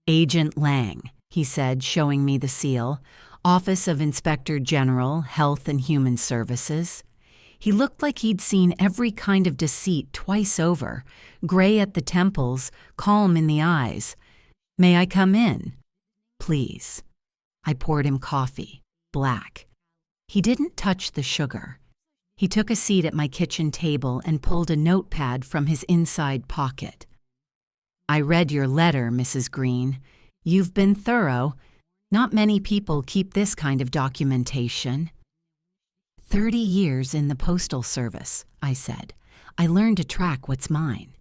Agent Lang, he said, showing me the seal. Office of Inspector General, Health and Human Services. He looked like he'd seen every kind of deceit twice over, gray at the temples, calm in the eyes. May I come in? Please. I poured him coffee, black. He didn't touch the sugar. He took a seat at my kitchen table and pulled a notepad from his inside pocket. I read your letter, Mrs. Green. You've been thorough. Not many people keep this kind of documentation. 30 years in the Postal Service, I said. I learned to track what's mine.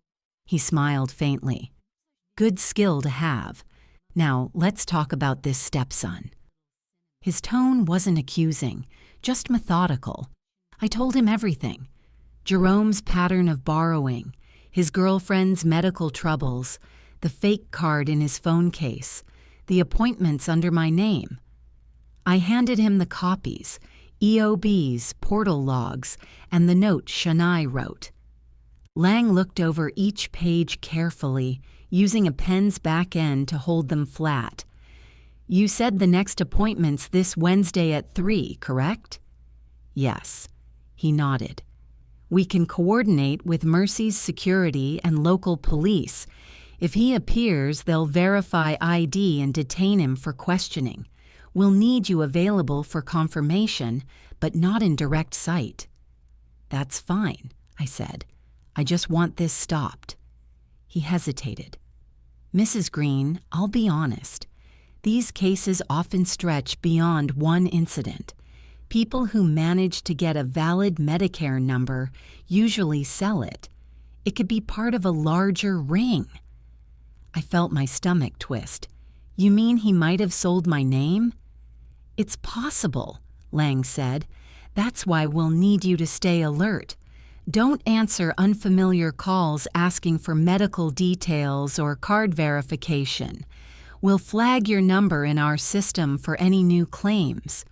He smiled faintly. Good skill to have. Now, let's talk about this stepson. His tone wasn't accusing, just methodical. I told him everything. Jerome's pattern of borrowing, his girlfriend's medical troubles, the fake card in his phone case, the appointments under my name. I handed him the copies, EOBs, portal logs, and the note Shania wrote. Lang looked over each page carefully, using a pen's back end to hold them flat. You said the next appointment's this Wednesday at 3, correct? Yes. He nodded. We can coordinate with Mercy's security and local police. If he appears, they'll verify ID and detain him for questioning. We'll need you available for confirmation, but not in direct sight. That's fine, I said. I just want this stopped. He hesitated. Mrs. Green, I'll be honest. These cases often stretch beyond one incident. People who manage to get a valid Medicare number usually sell it. It could be part of a larger ring. I felt my stomach twist. You mean he might have sold my name? It's possible, Lang said. That's why we'll need you to stay alert. Don't answer unfamiliar calls asking for medical details or card verification. We'll flag your number in our system for any new claims.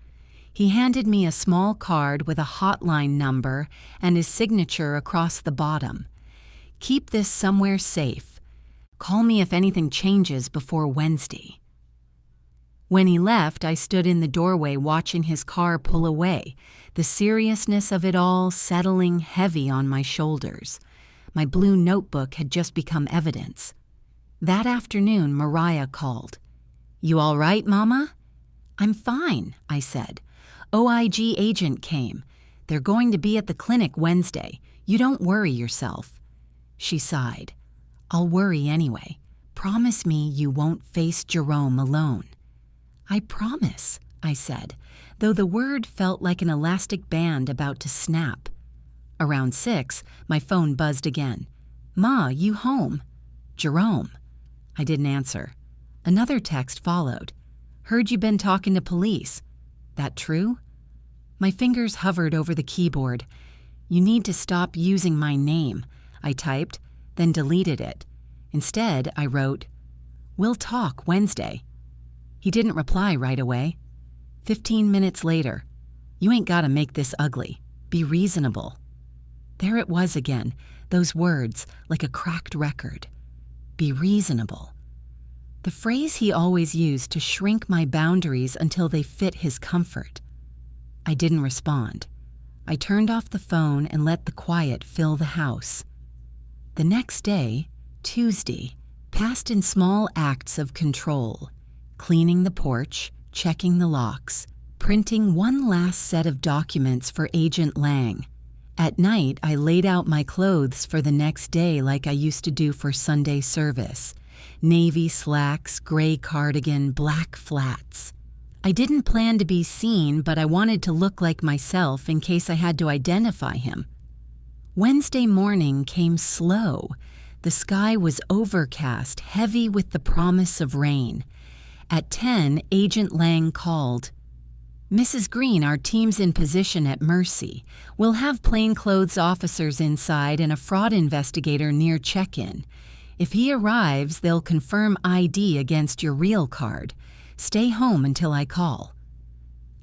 He handed me a small card with a hotline number and his signature across the bottom. Keep this somewhere safe. Call me if anything changes before Wednesday. When he left, I stood in the doorway watching his car pull away, the seriousness of it all settling heavy on my shoulders. My blue notebook had just become evidence. That afternoon, Mariah called. You all right, Mama? I'm fine, I said. OIG agent came. They're going to be at the clinic Wednesday. You don't worry yourself. She sighed. I'll worry anyway. Promise me you won't face Jerome alone. I promise, I said, though the word felt like an elastic band about to snap. Around 6, my phone buzzed again. Ma, you home? Jerome. I didn't answer. Another text followed. Heard you been talking to police. That true? My fingers hovered over the keyboard. You need to stop using my name, I typed, then deleted it. Instead, I wrote, We'll talk Wednesday. He didn't reply right away. 15 minutes later, you ain't gotta make this ugly. Be reasonable. There it was again, those words like a cracked record. Be reasonable. The phrase he always used to shrink my boundaries until they fit his comfort. I didn't respond. I turned off the phone and let the quiet fill the house. The next day, Tuesday, passed in small acts of control. Cleaning the porch, checking the locks, printing one last set of documents for Agent Lang. At night, I laid out my clothes for the next day like I used to do for Sunday service. Navy slacks, gray cardigan, black flats. I didn't plan to be seen, but I wanted to look like myself in case I had to identify him. Wednesday morning came slow. The sky was overcast, heavy with the promise of rain. At 10, Agent Lang called. "Mrs. Green, our team's in position at Mercy. We'll have plainclothes officers inside and a fraud investigator near check-in. If he arrives, they'll confirm ID against your real card. Stay home until I call."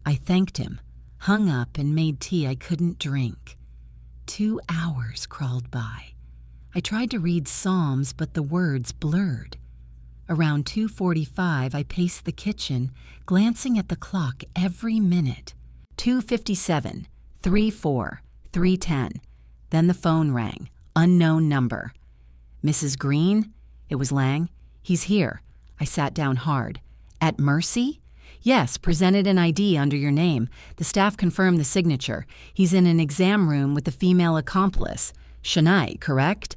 I thanked him, hung up, and made tea I couldn't drink. 2 hours crawled by. I tried to read Psalms, but the words blurred. Around 2:45, I paced the kitchen, glancing at the clock every minute. 2:57, 3:04, 3:10. Then the phone rang. Unknown number. "Mrs. Green?" It was Lang. "He's here." I sat down hard. "At Mercy?" "Yes, presented an ID under your name. The staff confirmed the signature. He's in an exam room with a female accomplice. Shania, correct?"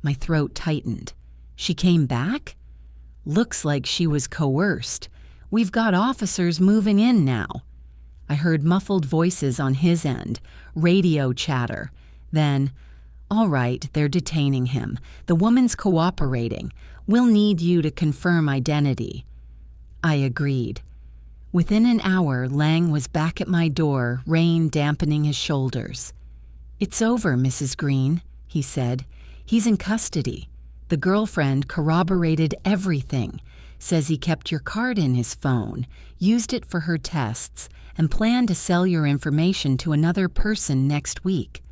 My throat tightened. "She came back?" "Looks like she was coerced. We've got officers moving in now." I heard muffled voices on his end, radio chatter. Then, "All right, they're detaining him. The woman's cooperating. We'll need you to confirm identity." I agreed. Within an hour, Lang was back at my door, rain dampening his shoulders. "It's over, Mrs. Green," he said. "He's in custody. The girlfriend corroborated everything. Says he kept your card in his phone, used it for her tests, and planned to sell your information to another person next week."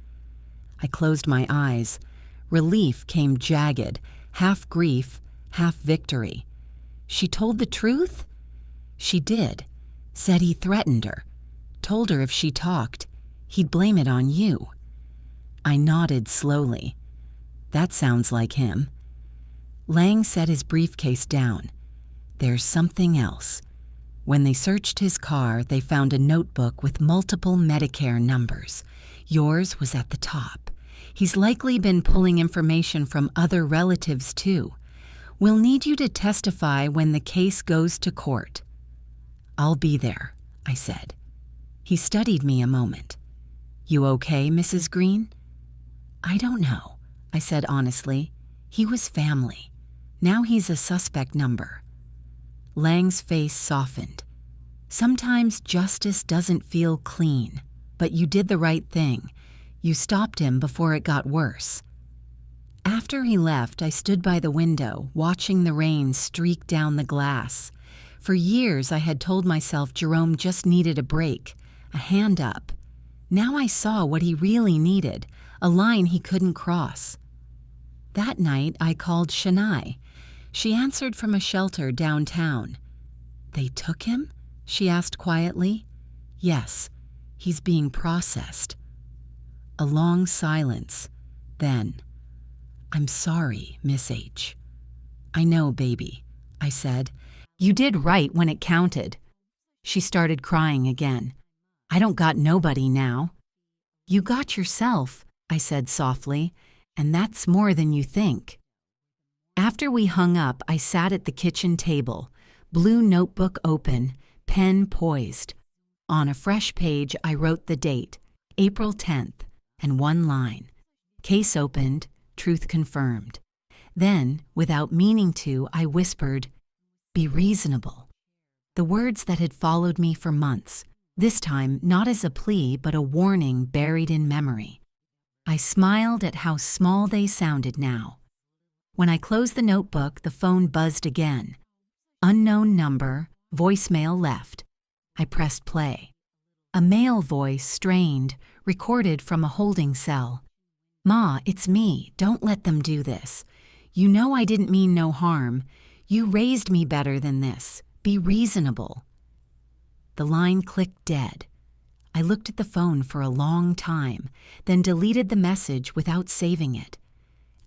I closed my eyes. Relief came jagged, half grief, half victory. She told the truth? She did. Said he threatened her. Told her if she talked, he'd blame it on you. I nodded slowly. That sounds like him. Lang set his briefcase down. "There's something else." When they searched his car, they found a notebook with multiple Medicare numbers. Yours was at the top. He's likely been pulling information from other relatives, too. "We'll need you to testify when the case goes to court." "I'll be there," I said. He studied me a moment. "You okay, Mrs. Green?" "I don't know," I said honestly. "He was family. Now he's a suspect number." Lang's face softened. "Sometimes justice doesn't feel clean, but you did the right thing. You stopped him before it got worse." After he left, I stood by the window, watching the rain streak down the glass. For years, I had told myself Jerome just needed a break, a hand up. Now I saw what he really needed, a line he couldn't cross. That night, I called Shania. She answered from a shelter downtown. "They took him?" she asked quietly. "Yes, he's being processed." A long silence. Then, "I'm sorry, Miss H." "I know, baby," I said. "You did right when it counted." She started crying again. "I don't got nobody now." "You got yourself," I said softly, "and that's more than you think." After we hung up, I sat at the kitchen table, blue notebook open, pen poised. On a fresh page, I wrote the date, April 10th, and one line. Case opened, truth confirmed. Then, without meaning to, I whispered, "Be reasonable." The words that had followed me for months, this time not as a plea but a warning buried in memory. I smiled at how small they sounded now. When I closed the notebook, the phone buzzed again. Unknown number, voicemail left. I pressed play. A male voice, strained, recorded from a holding cell. "Ma, it's me. Don't let them do this. You know I didn't mean no harm. You raised me better than this. Be reasonable." The line clicked dead. I looked at the phone for a long time, then deleted the message without saving it.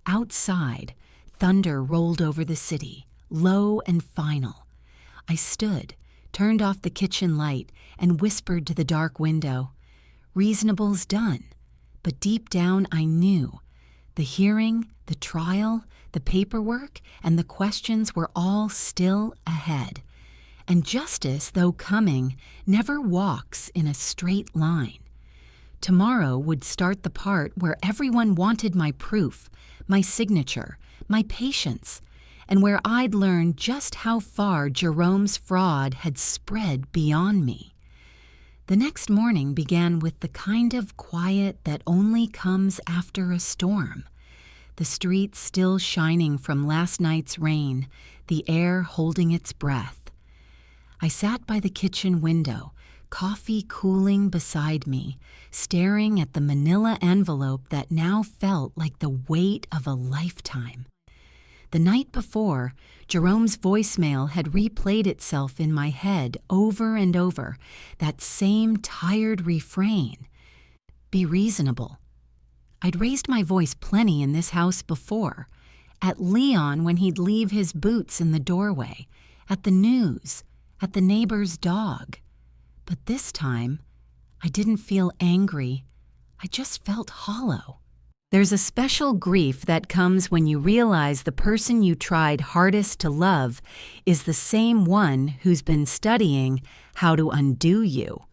Outside, thunder rolled over the city, low and final. I stood, turned off the kitchen light, and whispered to the dark window, "Reasonable's done." But deep down I knew. The hearing, The trial, the paperwork, and the questions were all still ahead. And justice, though coming, never walks in a straight line. Tomorrow would start the part where everyone wanted my proof, my signature, my patience, and where I'd learn just how far Jerome's fraud had spread beyond me. The next morning began with the kind of quiet that only comes after a storm. The streets still shining from last night's rain, the air holding its breath. I sat by the kitchen window, coffee cooling beside me, staring at the manila envelope that now felt like the weight of a lifetime. The night before, Jerome's voicemail had replayed itself in my head over and over, that same tired refrain. Be reasonable. I'd raised my voice plenty in this house before, at Leon when he'd leave his boots in the doorway, at the news, at the neighbor's dog. But this time, I didn't feel angry. I just felt hollow. There's a special grief that comes when you realize the person you tried hardest to love is the same one who's been studying how to undo you.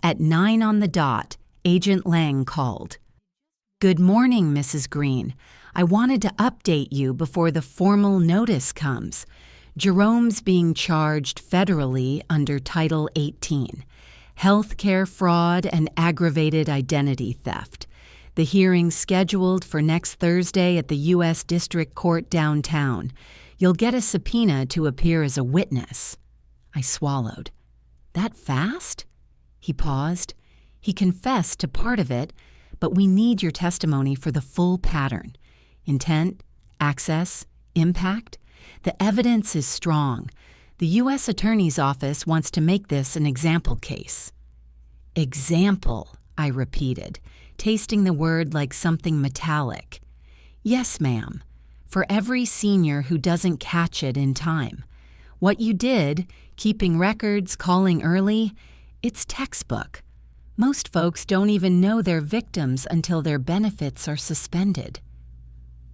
At 9 on the dot, Agent Lang called. "Good morning, Mrs. Green. I wanted to update you before the formal notice comes. Jerome's being charged federally under Title 18, healthcare fraud and aggravated identity theft. The hearing's scheduled for next Thursday at the U.S. District Court downtown. You'll get a subpoena to appear as a witness." I swallowed. That fast? He paused. He confessed to part of it, but we need your testimony for the full pattern. Intent, access, impact. The evidence is strong. The U.S. Attorney's Office wants to make this an example case. Example, I repeated, tasting the word like something metallic. Yes, ma'am. For every senior who doesn't catch it in time. What you did, keeping records, calling early, it's textbook. Most folks don't even know they're victims until their benefits are suspended.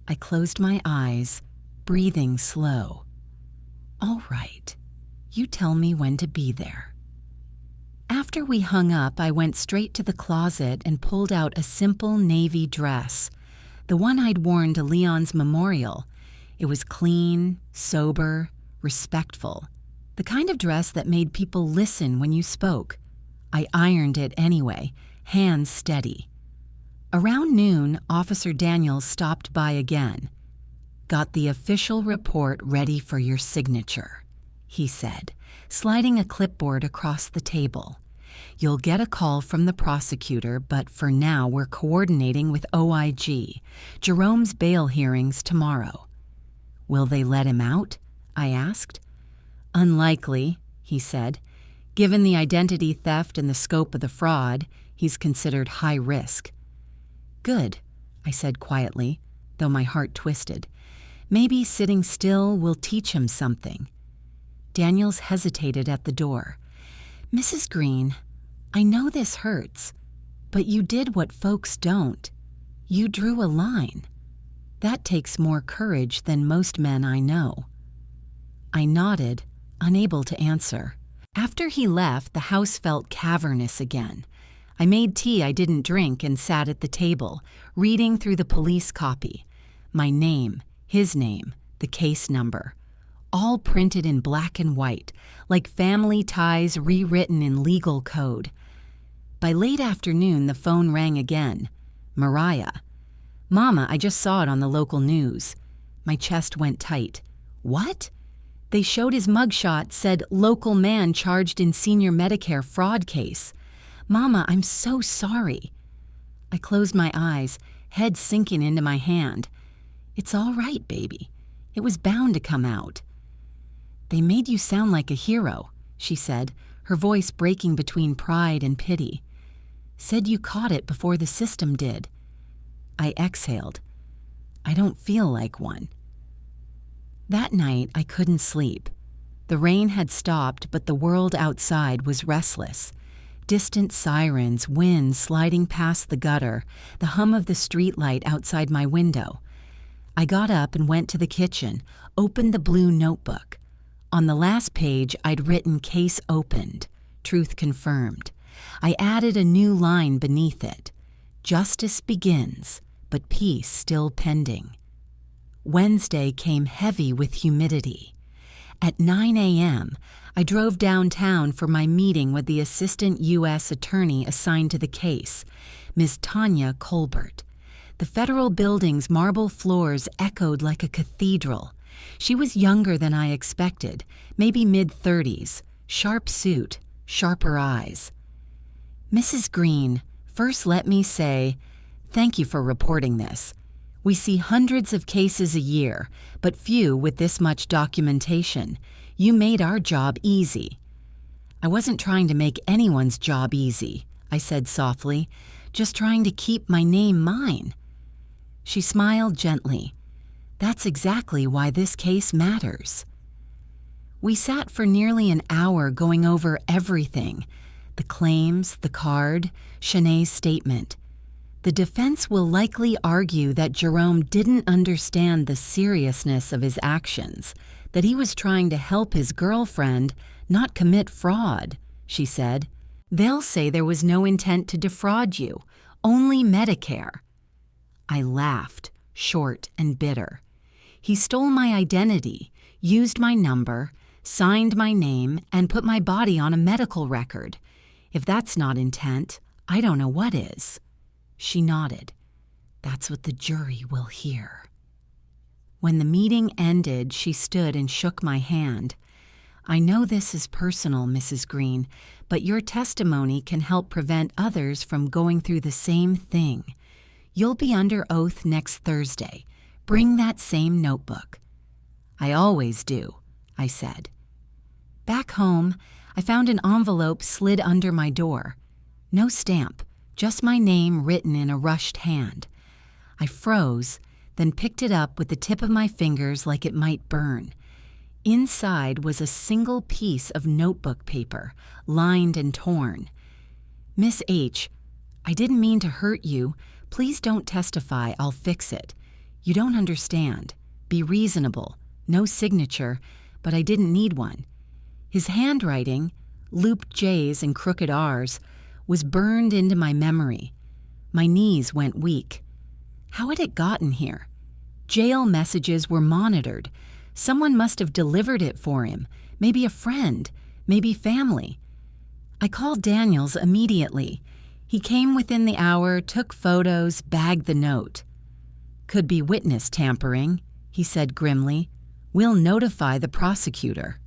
I closed my eyes, breathing slow. All right, you tell me when to be there. After we hung up, I went straight to the closet and pulled out a simple navy dress, the one I'd worn to Leon's memorial. It was clean, sober, respectful, the kind of dress that made people listen when you spoke. I ironed it anyway, hands steady. Around noon, Officer Daniels stopped by again. "Got the official report ready for your signature," he said, sliding a clipboard across the table. "You'll get a call from the prosecutor, but for now we're coordinating with OIG. Jerome's bail hearing's tomorrow." "Will they let him out?" I asked. "Unlikely," he said. "Given the identity theft and the scope of the fraud, he's considered high risk." "Good," I said quietly, though my heart twisted. "Maybe sitting still will teach him something." Daniels hesitated at the door. "Mrs. Green, I know this hurts, but you did what folks don't. You drew a line. That takes more courage than most men I know." I nodded, unable to answer. After he left, the house felt cavernous again. I made tea I didn't drink and sat at the table, reading through the police copy. My name, his name, the case number. All printed in black and white, like family ties rewritten in legal code. By late afternoon, the phone rang again. Mariah. "Mama, I just saw it on the local news." My chest went tight. "What?" "They showed his mugshot, said local man charged in senior Medicare fraud case." "Mama, I'm so sorry." I closed my eyes, head sinking into my hand. "It's all right, baby. It was bound to come out." "They made you sound like a hero," she said, her voice breaking between pride and pity. "Said you caught it before the system did." I exhaled. "I don't feel like one." That night, I couldn't sleep. The rain had stopped, but the world outside was restless. Distant sirens, wind sliding past the gutter, the hum of the streetlight outside my window. I got up and went to the kitchen, opened the blue notebook. On the last page, I'd written "Case opened, truth confirmed." I added a new line beneath it. "Justice begins, but peace still pending." Wednesday came heavy with humidity. At 9 a.m., I drove downtown for my meeting with the Assistant U.S. Attorney assigned to the case, Ms. Tanya Colbert. The federal building's marble floors echoed like a cathedral. She was younger than I expected, maybe mid-30s, sharp suit, sharper eyes. "Mrs. Green, first let me say, thank you for reporting this. We see hundreds of cases a year, but few with this much documentation. You made our job easy." "I wasn't trying to make anyone's job easy," I said softly, "just trying to keep my name mine." She smiled gently. "That's exactly why this case matters." We sat for nearly an hour going over everything: the claims, the card, Shanae's statement. The defense will likely argue that Jerome didn't understand the seriousness of his actions, that he was trying to help his girlfriend, not commit fraud, she said. "They'll say there was no intent to defraud you, only Medicare." I laughed, short and bitter. He stole my identity, used my number, signed my name, and put my body on a medical record. If that's not intent, I don't know what is. She nodded. "That's what the jury will hear." When the meeting ended, she stood and shook my hand. "I know this is personal, Mrs. Green, but your testimony can help prevent others from going through the same thing. You'll be under oath next Thursday. Bring that same notebook." "I always do," I said. Back home, I found an envelope slid under my door. No stamp, just my name written in a rushed hand. I froze, then picked it up with the tip of my fingers like it might burn. Inside was a single piece of notebook paper, lined and torn. "Miss H, I didn't mean to hurt you. Please don't testify, I'll fix it. You don't understand. Be reasonable. No signature, but I didn't need one." His handwriting, looped J's and crooked R's, was burned into my memory. My knees went weak. How had it gotten here? Jail messages were monitored. Someone must have delivered it for him, maybe a friend, maybe family. I called Daniels immediately. He came within the hour, took photos, bagged the note. "Could be witness tampering," he said grimly. "We'll notify the prosecutor."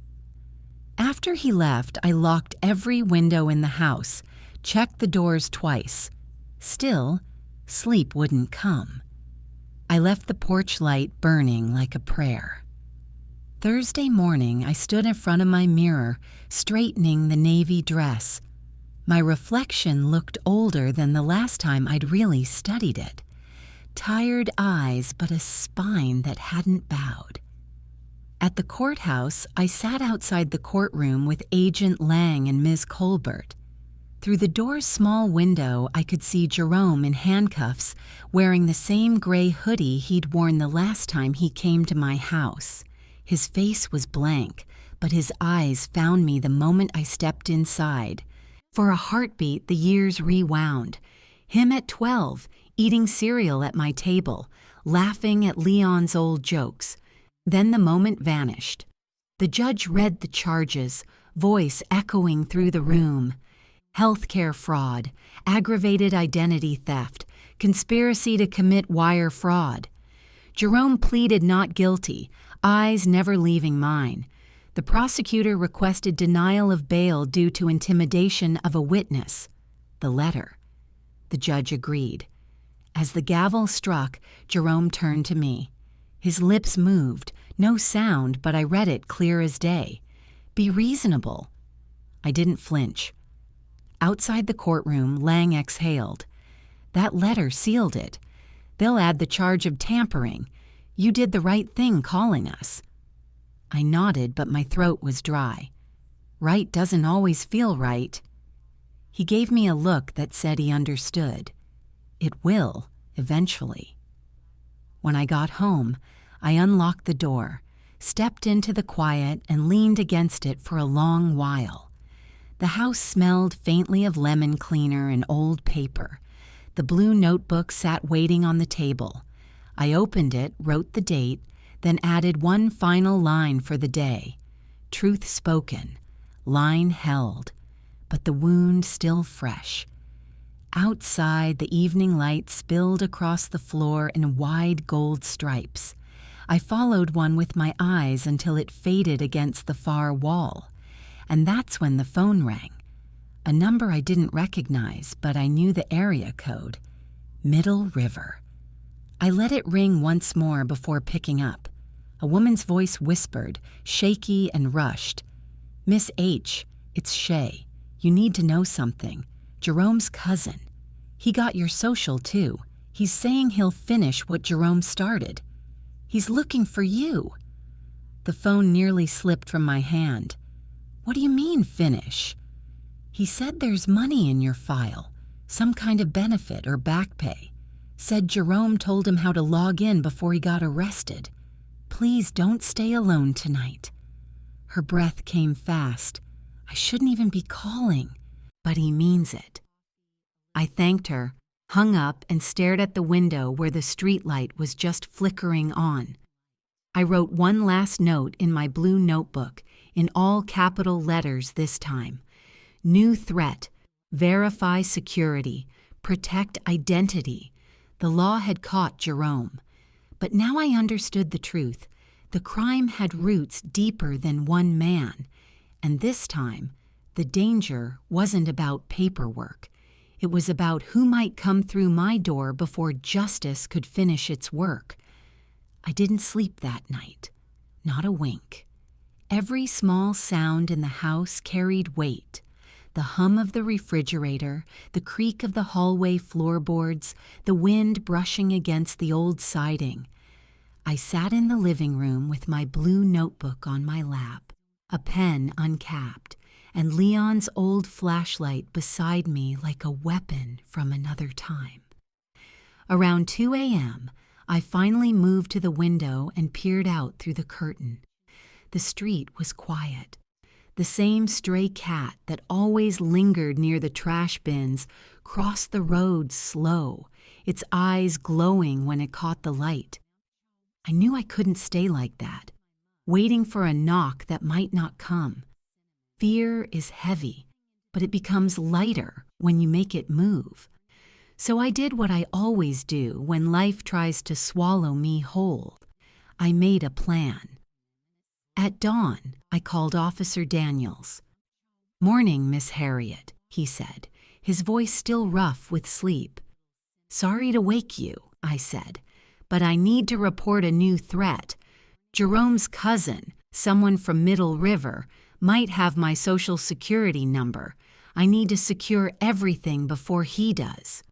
After he left, I locked every window in the house, checked the doors twice. Still, sleep wouldn't come. I left the porch light burning like a prayer. Thursday morning, I stood in front of my mirror, straightening the navy dress. My reflection looked older than the last time I'd really studied it. Tired eyes, but a spine that hadn't bowed. At the courthouse, I sat outside the courtroom with Agent Lang and Ms. Colbert. Through the door's small window, I could see Jerome in handcuffs, wearing the same gray hoodie he'd worn the last time he came to my house. His face was blank, but his eyes found me the moment I stepped inside. For a heartbeat, the years rewound. Him at 12, eating cereal at my table, laughing at Leon's old jokes. Then the moment vanished. The judge read the charges, voice echoing through the room. Healthcare fraud, aggravated identity theft, conspiracy to commit wire fraud. Jerome pleaded not guilty, eyes never leaving mine. The prosecutor requested denial of bail due to intimidation of a witness. The letter. The judge agreed. As the gavel struck, Jerome turned to me. His lips moved, no sound, but I read it clear as day. Be reasonable. I didn't flinch. Outside the courtroom, Lang exhaled. That letter sealed it. They'll add the charge of tampering. You did the right thing calling us. I nodded, but my throat was dry. Right doesn't always feel right. He gave me a look that said he understood. It will, eventually. When I got home, I unlocked the door, stepped into the quiet, and leaned against it for a long while. The house smelled faintly of lemon cleaner and old paper. The blue notebook sat waiting on the table. I opened it, wrote the date, then added one final line for the day. Truth spoken, line held, but the wound still fresh. Outside, the evening light spilled across the floor in wide gold stripes. I followed one with my eyes until it faded against the far wall. And that's when the phone rang. A number I didn't recognize, but I knew the area code. Middle River. I let it ring once more before picking up. A woman's voice whispered, shaky and rushed. "Miss H, it's Shay. You need to know something. Jerome's cousin. He got your social, too. He's saying he'll finish what Jerome started. He's looking for you." The phone nearly slipped from my hand. "What do you mean, finish?" "He said there's money in your file, some kind of benefit or back pay. Said Jerome told him how to log in before he got arrested. Please don't stay alone tonight." Her breath came fast. I shouldn't even be calling, but he means it. I thanked her, hung up, and stared at the window where the streetlight was just flickering on. I wrote one last note in my blue notebook, in all capital letters this time. New threat, verify security, protect identity. The law had caught Jerome. But now I understood the truth. The crime had roots deeper than one man. And this time, the danger wasn't about paperwork. It was about who might come through my door before justice could finish its work. I didn't sleep that night. Not a wink. Every small sound in the house carried weight. The hum of the refrigerator, the creak of the hallway floorboards, the wind brushing against the old siding. I sat in the living room with my blue notebook on my lap, a pen uncapped, and Leon's old flashlight beside me like a weapon from another time. Around 2 a.m., I finally moved to the window and peered out through the curtain. The street was quiet. The same stray cat that always lingered near the trash bins crossed the road slow, its eyes glowing when it caught the light. I knew I couldn't stay like that, waiting for a knock that might not come. Fear is heavy, but it becomes lighter when you make it move. So I did what I always do when life tries to swallow me whole. I made a plan. At dawn, I called Officer Daniels. "Morning, Miss Harriet," he said, his voice still rough with sleep. "Sorry to wake you," I said, "but I need to report a new threat. Jerome's cousin, someone from Middle River, might have my social security number. I need to secure everything before he does."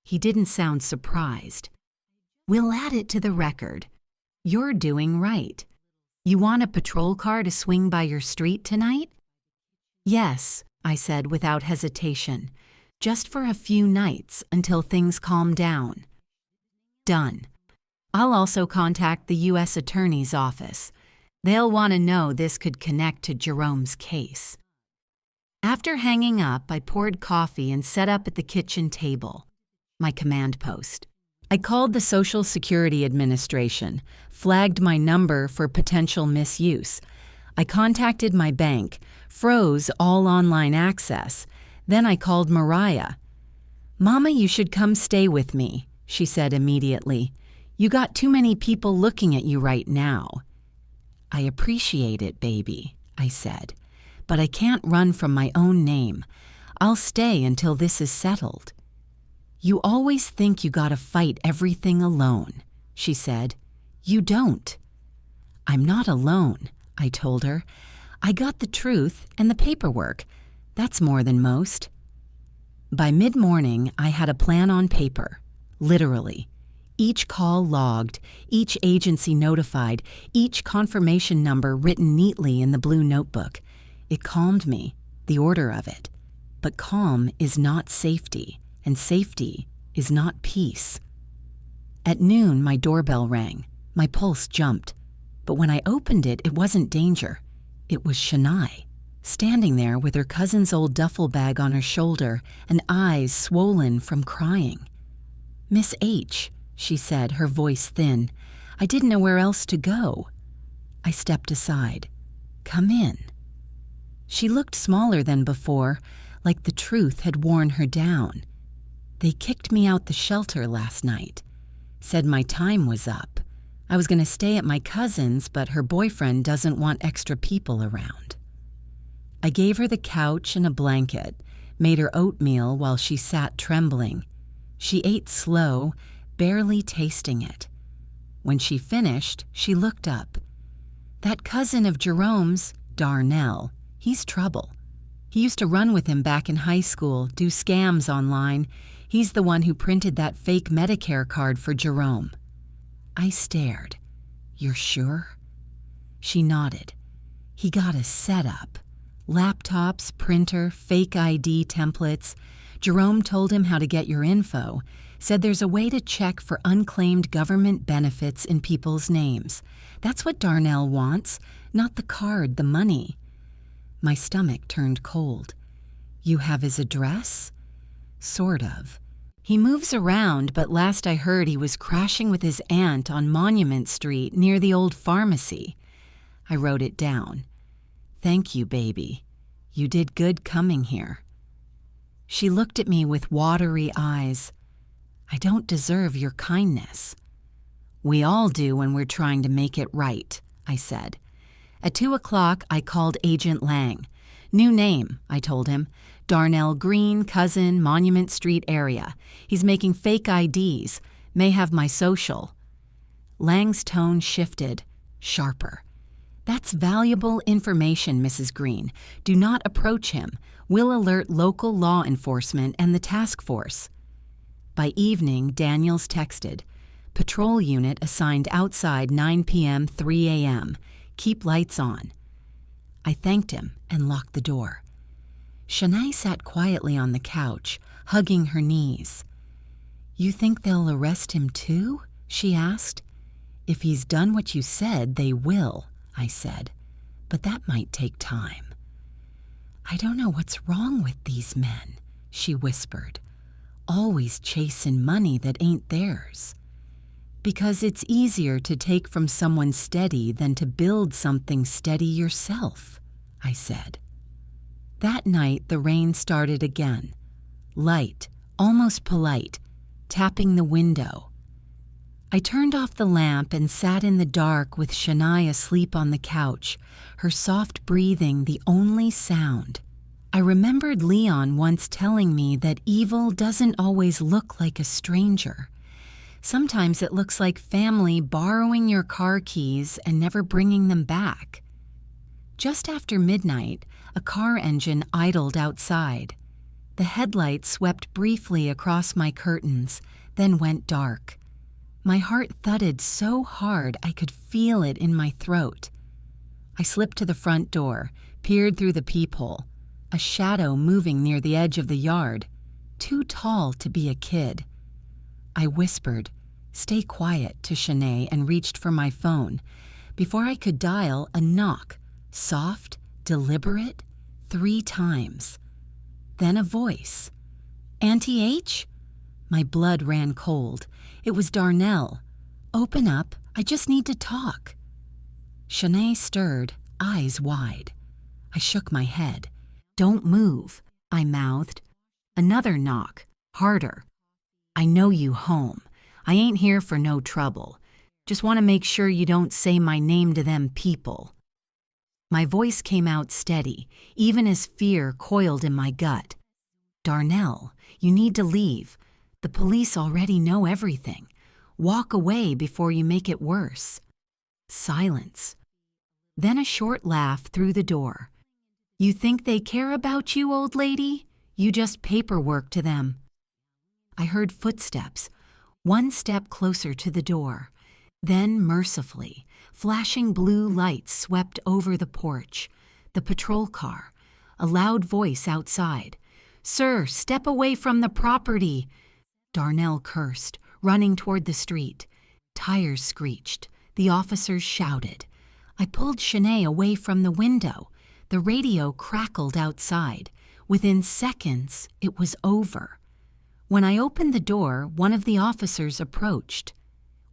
He didn't sound surprised. "We'll add it to the record. You're doing right. You want a patrol car to swing by your street tonight?" "Yes," I said without hesitation, "just for a few nights until things calm down." "Done. I'll also contact the U.S. Attorney's Office. They'll want to know this could connect to Jerome's case." After hanging up, I poured coffee and set up at the kitchen table, my command post. I called the Social Security Administration, flagged my number for potential misuse. I contacted my bank, froze all online access. Then I called Mariah. "Mama, you should come stay with me," she said immediately. "You got too many people looking at you right now." "I appreciate it, baby," I said, "but I can't run from my own name. I'll stay until this is settled." "You always think you gotta fight everything alone," she said. "You don't." "I'm not alone," I told her. "I got the truth and the paperwork. That's more than most." By mid-morning, I had a plan on paper, literally. Each call logged, each agency notified, each confirmation number written neatly in the blue notebook. It calmed me, the order of it. But calm is not safety, and safety is not peace. At noon, my doorbell rang. My pulse jumped. But when I opened it, it wasn't Danger. It was Shania, standing there with her cousin's old duffel bag on her shoulder and eyes swollen from crying. "Miss H," she said, her voice thin. "I didn't know where else to go." I stepped aside. "Come in." She looked smaller than before, like the truth had worn her down. "They kicked me out the shelter last night. Said my time was up. I was going to stay at my cousin's, but her boyfriend doesn't want extra people around." I gave her the couch and a blanket, made her oatmeal while she sat trembling. She ate slow, barely tasting it. When she finished, she looked up. "That cousin of Jerome's, Darnell, he's trouble. He used to run with him back in high school, do scams online. He's the one who printed that fake Medicare card for Jerome." I stared. "You're sure?" She nodded. "He got us set up. Laptops, printer, fake ID templates. Jerome told him how to get your info, said there's a way to check for unclaimed government benefits in people's names. That's what Darnell wants, not the card, the money." My stomach turned cold. "You have his address?" "Sort of. He moves around, but last I heard he was crashing with his aunt on Monument Street near the old pharmacy." I wrote it down. "Thank you, baby. You did good coming here." She looked at me with watery eyes. "I don't deserve your kindness." "We all do when we're trying to make it right," I said. At 2:00, I called Agent Lang. "New name," I told him. "Darnell Green, cousin, Monument Street area. He's making fake IDs. May have my social." Lang's tone shifted, sharper. "That's valuable information, Mrs. Green. Do not approach him. We'll alert local law enforcement and the task force." By evening, Daniels texted, "Patrol unit assigned outside 9 p.m., 3 a.m. Keep lights on." I thanked him and locked the door. Shania sat quietly on the couch, hugging her knees. "You think they'll arrest him too?" she asked. "If he's done what you said, they will," I said. "But that might take time." "I don't know what's wrong with these men," she whispered. "Always chasing money that ain't theirs." "Because it's easier to take from someone steady than to build something steady yourself," I said. That night, the rain started again. Light, almost polite, tapping the window. I turned off the lamp and sat in the dark with Shania asleep on the couch, her soft breathing the only sound. I remembered Leon once telling me that evil doesn't always look like a stranger. Sometimes it looks like family borrowing your car keys and never bringing them back. Just after midnight, a car engine idled outside. The headlights swept briefly across my curtains, then went dark. My heart thudded so hard I could feel it in my throat. I slipped to the front door, peered through the peephole. A shadow moving near the edge of the yard, too tall to be a kid. I whispered, "Stay quiet," to Shanae and reached for my phone. Before I could dial, a knock, soft, deliberate, 3 times. Then a voice. "Auntie H?" My blood ran cold. It was Darnell. "Open up, I just need to talk." Shanae stirred, eyes wide. I shook my head. "Don't move," I mouthed. Another knock, harder. "I know you home. I ain't here for no trouble. Just want to make sure you don't say my name to them people." My voice came out steady, even as fear coiled in my gut. "Darnell, you need to leave. The police already know everything. Walk away before you make it worse." Silence. Then a short laugh through the door. "You think they care about you, old lady? You just paperwork to them." I heard footsteps, one step closer to the door. Then, mercifully, flashing blue lights swept over the porch. The patrol car. A loud voice outside. "Sir, step away from the property." Darnell cursed, running toward the street. Tires screeched. The officers shouted. I pulled Shanae away from the window. The radio crackled outside. Within seconds, it was over. When I opened the door, one of the officers approached.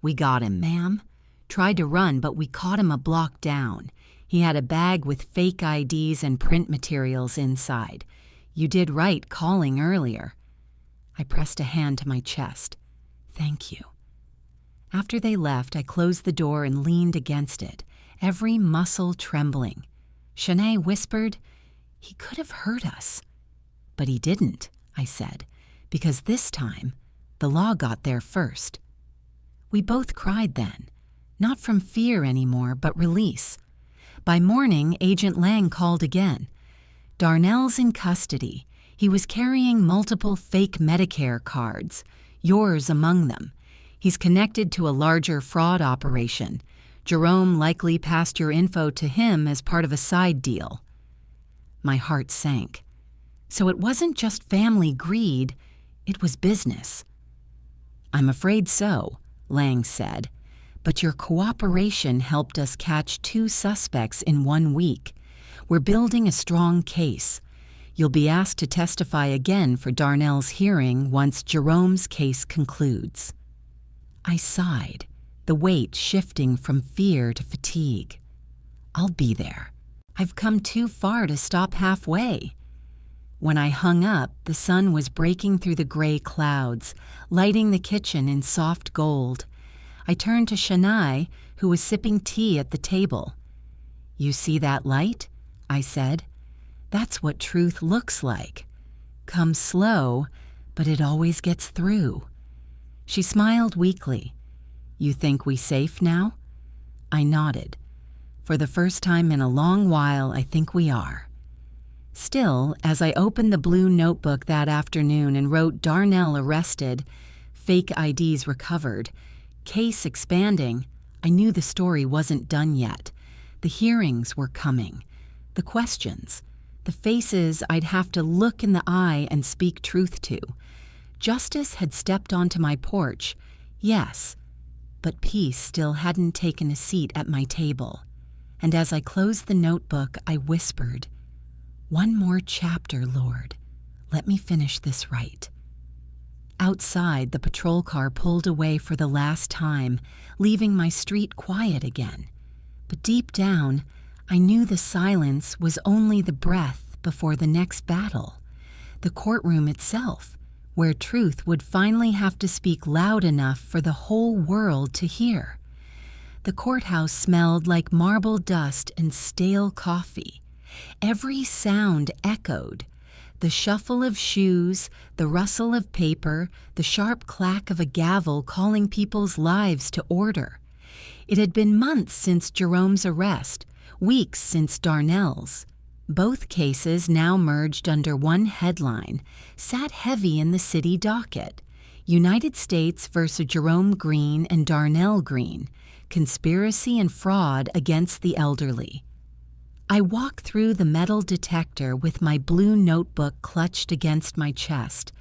"We got him, ma'am." Tried to run, but we caught him a block down. He had a bag with fake IDs and print materials inside. You did right calling earlier. I pressed a hand to my chest. Thank you. After they left, I closed the door and leaned against it, every muscle trembling. Shanae whispered, "He could have hurt us." "But he didn't," I said, "because this time, the law got there first." We both cried then, not from fear anymore, but release. By morning, Agent Lang called again. "Darnell's in custody. He was carrying multiple fake Medicare cards, yours among them. He's connected to a larger fraud operation. Jerome likely passed your info to him as part of a side deal." My heart sank. So it wasn't just family greed, it was business. "I'm afraid so," Lang said, "but your cooperation helped us catch 2 suspects in 1 week. We're building a strong case. You'll be asked to testify again for Darnell's hearing once Jerome's case concludes." I sighed, the weight shifting from fear to fatigue. "I'll be there. I've come too far to stop halfway." When I hung up, the sun was breaking through the gray clouds, lighting the kitchen in soft gold. I turned to Shanae, who was sipping tea at the table. "You see that light?" I said. "That's what truth looks like. Comes slow, but it always gets through." She smiled weakly. "You think we safe now?" I nodded. "For the first time in a long while, I think we are." Still, as I opened the blue notebook that afternoon and wrote Darnell arrested, fake IDs recovered, case expanding, I knew the story wasn't done yet. The hearings were coming. The questions. The faces I'd have to look in the eye and speak truth to. Justice had stepped onto my porch, yes, but peace still hadn't taken a seat at my table. And as I closed the notebook, I whispered, "One more chapter, Lord. Let me finish this right." Outside, the patrol car pulled away for the last time, leaving my street quiet again. But deep down, I knew the silence was only the breath before the next battle. The courtroom itself, where truth would finally have to speak loud enough for the whole world to hear. The courthouse smelled like marble dust and stale coffee. Every sound echoed. The shuffle of shoes, the rustle of paper, the sharp clack of a gavel calling people's lives to order. It had been months since Jerome's arrest, weeks since Darnell's. Both cases, now merged under one headline, sat heavy in the city docket. United States versus Jerome Green and Darnell Green, conspiracy and fraud against the elderly. I walked through the metal detector with my blue notebook clutched against my chest.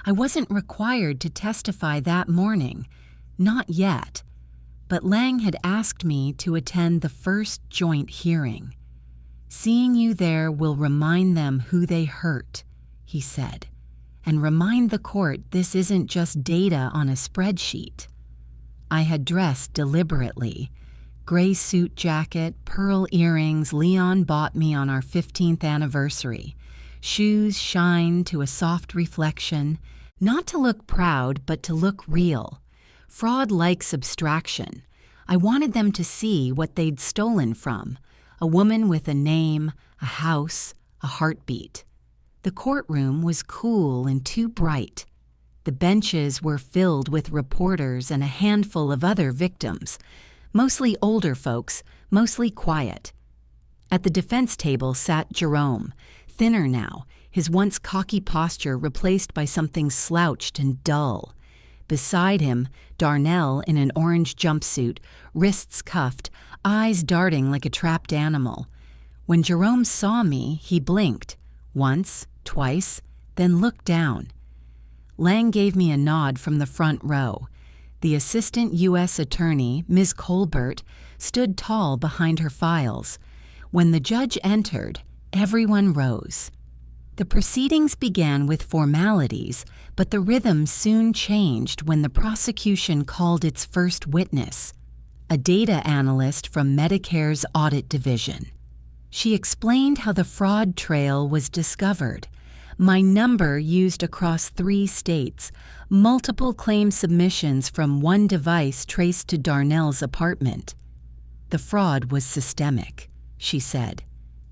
I wasn't required to testify that morning, not yet, but Lang had asked me to attend the first joint hearing. "Seeing you there will remind them who they hurt," he said, "and remind the court this isn't just data on a spreadsheet." I had dressed deliberately. Gray suit jacket, pearl earrings Leon bought me on our 15th anniversary. Shoes shined to a soft reflection, not to look proud, but to look real. Fraud likes abstraction. I wanted them to see what they'd stolen from. A woman with a name, a house, a heartbeat. The courtroom was cool and too bright. The benches were filled with reporters and a handful of other victims, mostly older folks, mostly quiet. At the defense table sat Jerome, thinner now, his once cocky posture replaced by something slouched and dull. Beside him, Darnell in an orange jumpsuit, wrists cuffed, eyes darting like a trapped animal. When Jerome saw me, he blinked, once, twice, then looked down. Lang gave me a nod from the front row. The assistant U.S. attorney, Ms. Colbert, stood tall behind her files. When the judge entered, everyone rose. The proceedings began with formalities, but the rhythm soon changed when the prosecution called its first witness, a data analyst from Medicare's audit division. She explained how the fraud trail was discovered. My number used across 3 states, multiple claim submissions from one device traced to Darnell's apartment. The fraud was systemic, she said,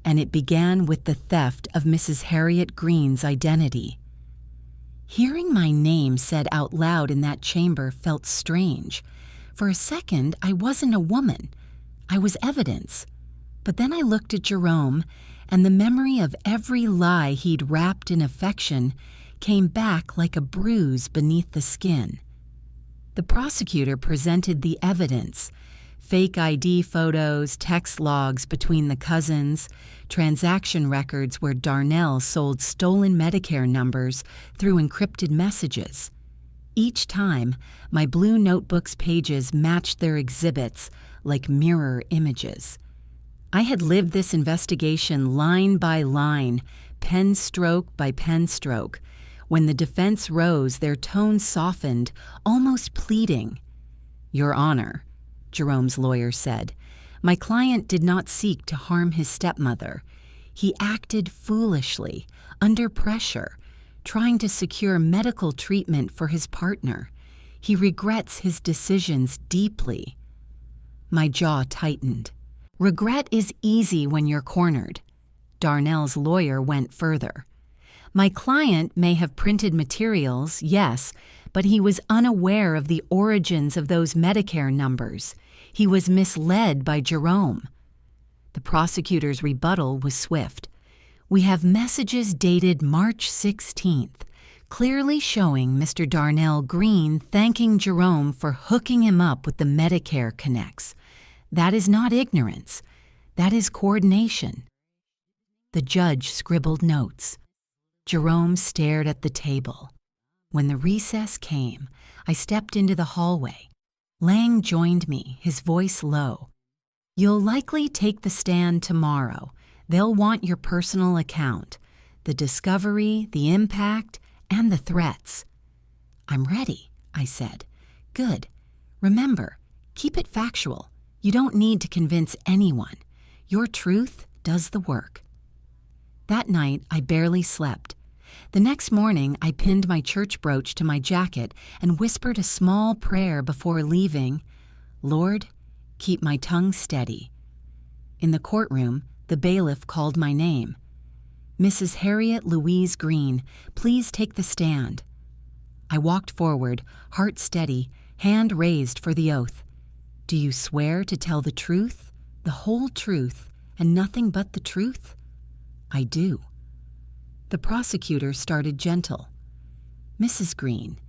and it began with the theft of Mrs. Harriet Green's identity. Hearing my name said out loud in that chamber felt strange. For a second, I wasn't a woman. I was evidence. But then I looked at Jerome, and the memory of every lie he'd wrapped in affection came back like a bruise beneath the skin. The prosecutor presented the evidence: fake ID photos, text logs between the cousins, transaction records where Darnell sold stolen Medicare numbers through encrypted messages. Each time, my blue notebook's pages matched their exhibits like mirror images. I had lived this investigation line by line, pen stroke by pen stroke. When the defense rose, their tone softened, almost pleading. "Your Honor," Jerome's lawyer said, "my client did not seek to harm his stepmother. He acted foolishly, under pressure, trying to secure medical treatment for his partner. He regrets his decisions deeply." My jaw tightened. Regret is easy when you're cornered. Darnell's lawyer went further. My client may have printed materials, yes, but he was unaware of the origins of those Medicare numbers. He was misled by Jerome. The prosecutor's rebuttal was swift. "We have messages dated March 16th, clearly showing Mr. Darnell Green thanking Jerome for hooking him up with the Medicare connects. That is not ignorance. That is coordination." The judge scribbled notes. Jerome stared at the table. When the recess came, I stepped into the hallway. Lang joined me, his voice low. "You'll likely take the stand tomorrow. They'll want your personal account, the discovery, the impact, and the threats." "I'm ready," I said. "Good. Remember, keep it factual. You don't need to convince anyone. Your truth does the work." That night, I barely slept. The next morning, I pinned my church brooch to my jacket and whispered a small prayer before leaving. "Lord, keep my tongue steady." In the courtroom, the bailiff called my name. "Mrs. Harriet Louise Green, please take the stand." I walked forward, heart steady, hand raised for the oath. "Do you swear to tell the truth, the whole truth, and nothing but the truth?" "I do." The prosecutor started gentle. "Mrs. Green,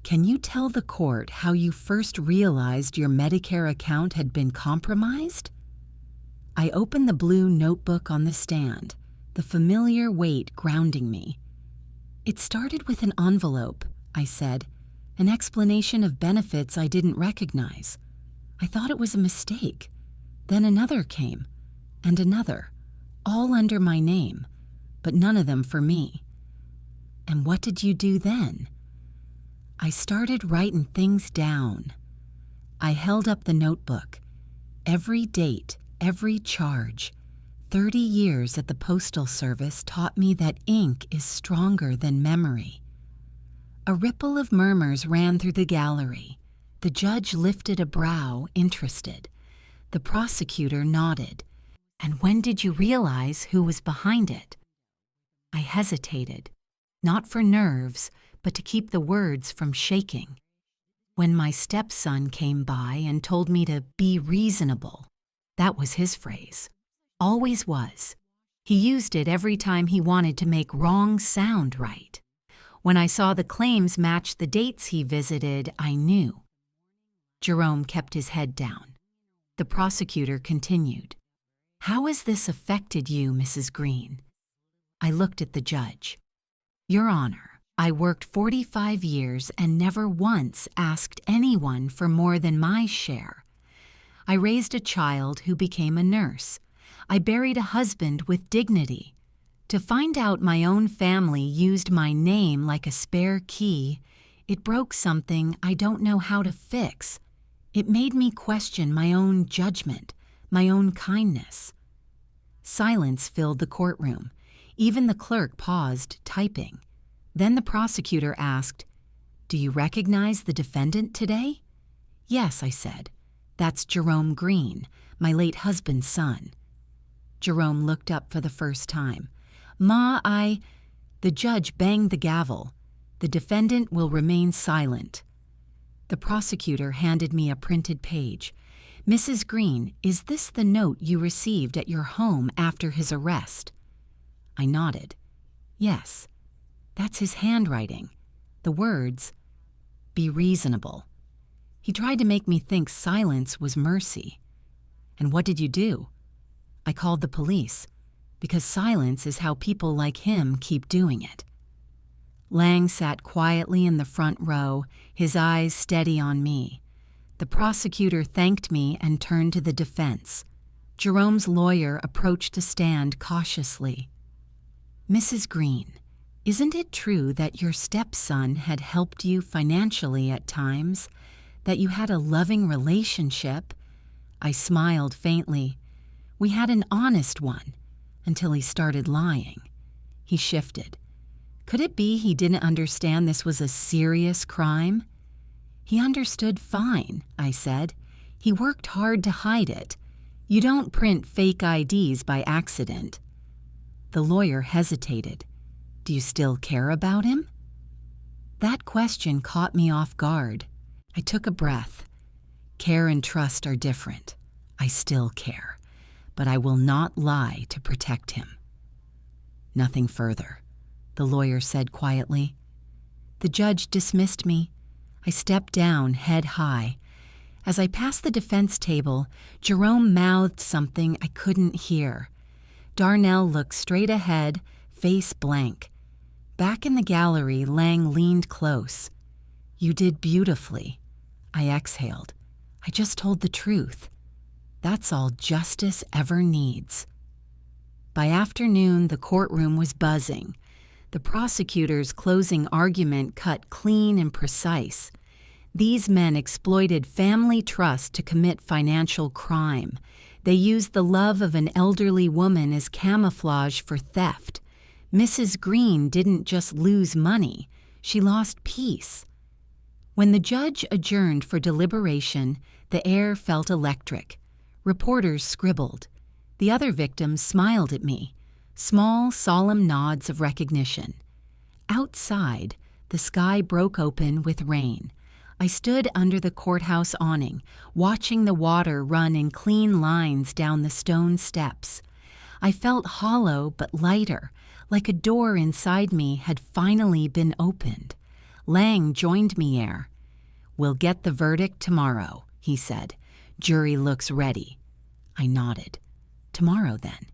can you tell the court how you first realized your Medicare account had been compromised?" I opened the blue notebook on the stand, the familiar weight grounding me. "It started with an envelope," I said, "an explanation of benefits I didn't recognize. I thought it was a mistake. Then another came, and another, all under my name, but none of them for me." "And what did you do then?" "I started writing things down." I held up the notebook. Every date, every charge. 30 years at the Postal Service taught me that ink is stronger than memory. A ripple of murmurs ran through the gallery. The judge lifted a brow, interested. The prosecutor nodded. "And when did you realize who was behind it?" I hesitated, not for nerves, but to keep the words from shaking. "When my stepson came by and told me to be reasonable." That was his phrase. Always was. He used it every time he wanted to make wrong sound right. When I saw the claims match the dates he visited, I knew. Jerome kept his head down. The prosecutor continued. "How has this affected you, Mrs. Green?" I looked at the judge. "Your Honor, I worked 45 years and never once asked anyone for more than my share. I raised a child who became a nurse. I buried a husband with dignity. To find out my own family used my name like a spare key, it broke something I don't know how to fix. It made me question my own judgment, my own kindness. Silence filled the courtroom. Even the clerk paused, typing. Then the prosecutor asked, "Do you recognize the defendant today?" "Yes," I said. "That's Jerome Green, my late husband's son." Jerome looked up for the first time. "Ma, The judge banged the gavel. "The defendant will remain silent." The prosecutor handed me a printed page. "Mrs. Green, is this the note you received at your home after his arrest?" I nodded. "Yes. That's his handwriting. The words, 'Be reasonable.'" He tried to make me think silence was mercy. "And what did you do?" "I called the police, because silence is how people like him keep doing it." Lang sat quietly in the front row, his eyes steady on me. The prosecutor thanked me and turned to the defense. Jerome's lawyer approached to stand cautiously. "Mrs. Green, isn't it true that your stepson had helped you financially at times, that you had a loving relationship?" I smiled faintly. "We had an honest one, until he started lying." He shifted. Could it be he didn't understand this was a serious crime? "He understood fine," I said. "He worked hard to hide it. You don't print fake IDs by accident." The lawyer hesitated. "Do you still care about him?" That question caught me off guard. I took a breath. Care and trust are different. I still care, but I will not lie to protect him. "Nothing further," the lawyer said quietly. The judge dismissed me. I stepped down, head high. As I passed the defense table, Jerome mouthed something I couldn't hear. Darnell looked straight ahead, face blank. Back in the gallery, Lang leaned close. "You did beautifully." I exhaled. "I just told the truth. That's all justice ever needs." By afternoon, the courtroom was buzzing. The prosecutor's closing argument cut clean and precise. These men exploited family trust to commit financial crime. They used the love of an elderly woman as camouflage for theft. Mrs. Green didn't just lose money, she lost peace. When the judge adjourned for deliberation, the air felt electric. Reporters scribbled. The other victims smiled at me, small, solemn nods of recognition. Outside, the sky broke open with rain. I stood under the courthouse awning, watching the water run in clean lines down the stone steps. I felt hollow but lighter, like a door inside me had finally been opened. Lang joined me there. "We'll get the verdict tomorrow," he said. "Jury looks ready." I nodded. "Tomorrow, then."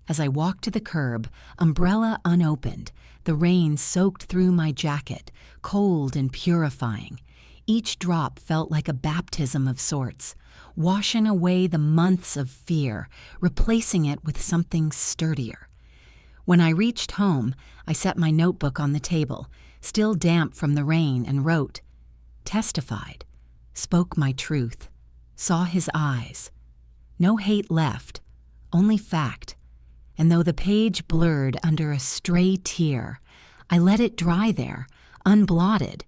As I walked to the curb, umbrella unopened, the rain soaked through my jacket, cold and purifying. Each drop felt like a baptism of sorts, washing away the months of fear, replacing it with something sturdier. When I reached home, I set my notebook on the table, still damp from the rain, and wrote, "Testified, spoke my truth, saw his eyes. No hate left, only fact." And though the page blurred under a stray tear, I let it dry there, unblotted,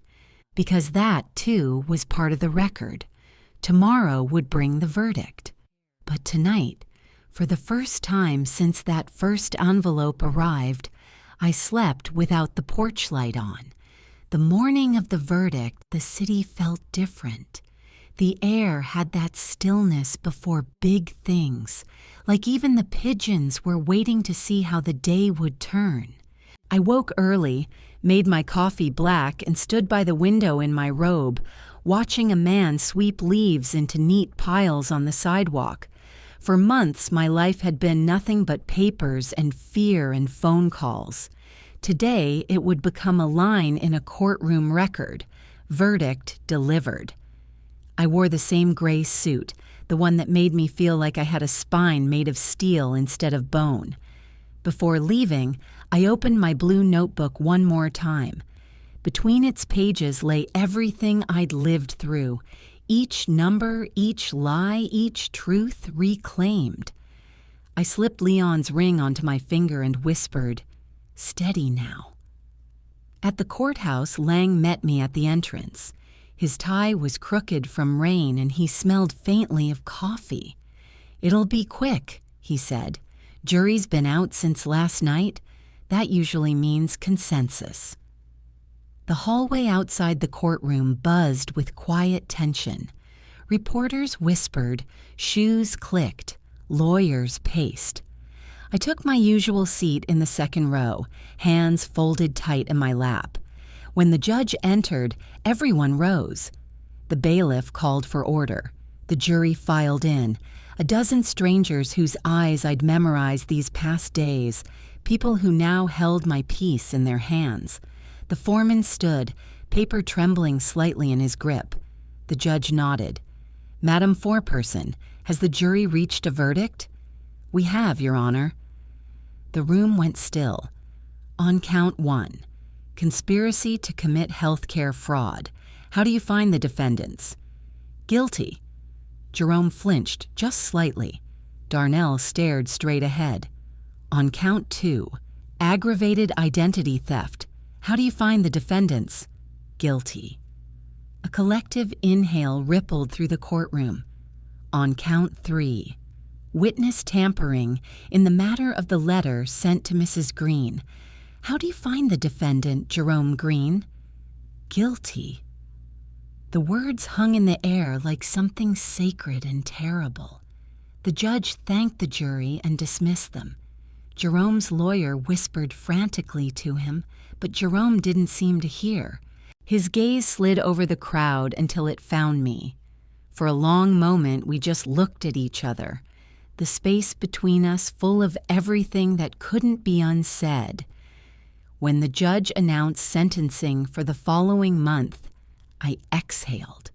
because that, too, was part of the record. Tomorrow would bring the verdict. But tonight, for the first time since that first envelope arrived, I slept without the porch light on. The morning of the verdict, the city felt different. The air had that stillness before big things, like even the pigeons were waiting to see how the day would turn. I woke early, made my coffee black, and stood by the window in my robe, watching a man sweep leaves into neat piles on the sidewalk. For months, my life had been nothing but papers and fear and phone calls. Today, it would become a line in a courtroom record, verdict delivered. I wore the same gray suit, the one that made me feel like I had a spine made of steel instead of bone. Before leaving, I opened my blue notebook one more time. Between its pages lay everything I'd lived through, each number, each lie, each truth reclaimed. I slipped Leon's ring onto my finger and whispered, "Steady now." At the courthouse, Lang met me at the entrance. His tie was crooked from rain and he smelled faintly of coffee. "It'll be quick," he said. "Jury's been out since last night. That usually means consensus." The hallway outside the courtroom buzzed with quiet tension. Reporters whispered, shoes clicked, lawyers paced. I took my usual seat in the second row, hands folded tight in my lap. When the judge entered, everyone rose. The bailiff called for order. The jury filed in, a dozen strangers whose eyes I'd memorized these past days, people who now held my peace in their hands. The foreman stood, paper trembling slightly in his grip. The judge nodded. "Madam Foreperson, has the jury reached a verdict?" "We have, Your Honor." The room went still. On count 1, conspiracy to commit healthcare fraud. How do you find the defendants? "Guilty." Jerome flinched just slightly. Darnell stared straight ahead. On count 2, aggravated identity theft. How do you find the defendants? "Guilty." A collective inhale rippled through the courtroom. On count 3, witness tampering in the matter of the letter sent to Mrs. Green. How do you find the defendant, Jerome Green? "Guilty." The words hung in the air like something sacred and terrible. The judge thanked the jury and dismissed them. Jerome's lawyer whispered frantically to him, but Jerome didn't seem to hear. His gaze slid over the crowd until it found me. For a long moment, we just looked at each other, the space between us full of everything that couldn't be unsaid. When the judge announced sentencing for the following month, I exhaled.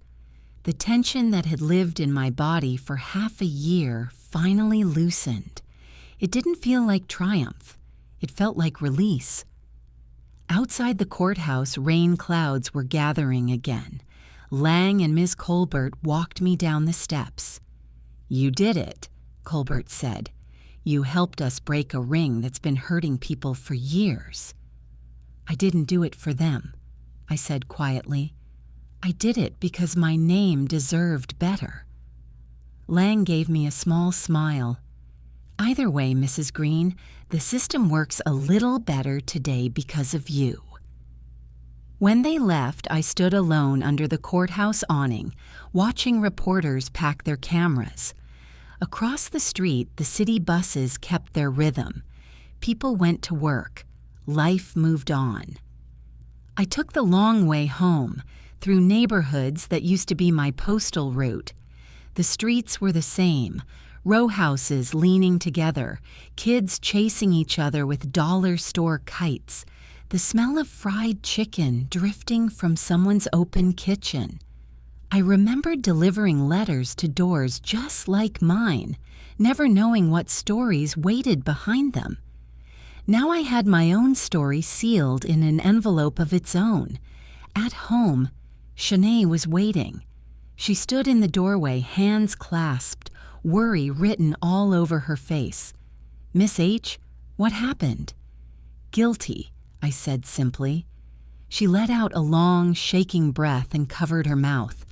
The tension that had lived in my body for half a year finally loosened. It didn't feel like triumph. It felt like release. Outside the courthouse, rain clouds were gathering again. Lang and Ms. Colbert walked me down the steps. "You did it," Colbert said. "You helped us break a ring that's been hurting people for years." "I didn't do it for them," I said quietly. "I did it because my name deserved better." Lang gave me a small smile. "Either way, Mrs. Green, the system works a little better today because of you." When they left, I stood alone under the courthouse awning, watching reporters pack their cameras. Across the street, the city buses kept their rhythm. People went to work. Life moved on. I took the long way home, through neighborhoods that used to be my postal route. The streets were the same, row houses leaning together, kids chasing each other with dollar store kites, the smell of fried chicken drifting from someone's open kitchen. I remembered delivering letters to doors just like mine, never knowing what stories waited behind them. Now I had my own story sealed in an envelope of its own. At home, Shanae was waiting. She stood in the doorway, hands clasped, worry written all over her face. "Miss H, what happened?" "Guilty," I said simply. She let out a long, shaking breath and covered her mouth.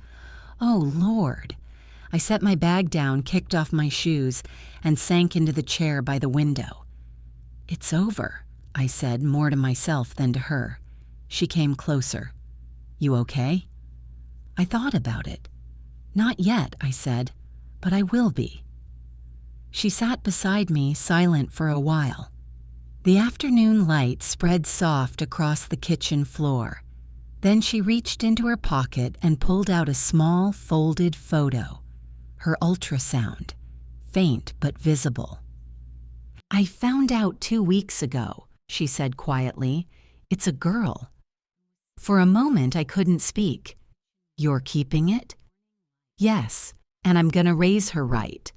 "Oh, Lord." I set my bag down, kicked off my shoes, and sank into the chair by the window. "It's over," I said, more to myself than to her. She came closer. "You okay?" I thought about it. "Not yet," I said, "but I will be." She sat beside me, silent for a while. The afternoon light spread soft across the kitchen floor. Then she reached into her pocket and pulled out a small, folded photo. Her ultrasound, faint but visible. "I found out 2 weeks ago," she said quietly. "It's a girl." For a moment, I couldn't speak. "You're keeping it?" "Yes, and I'm gonna raise her right.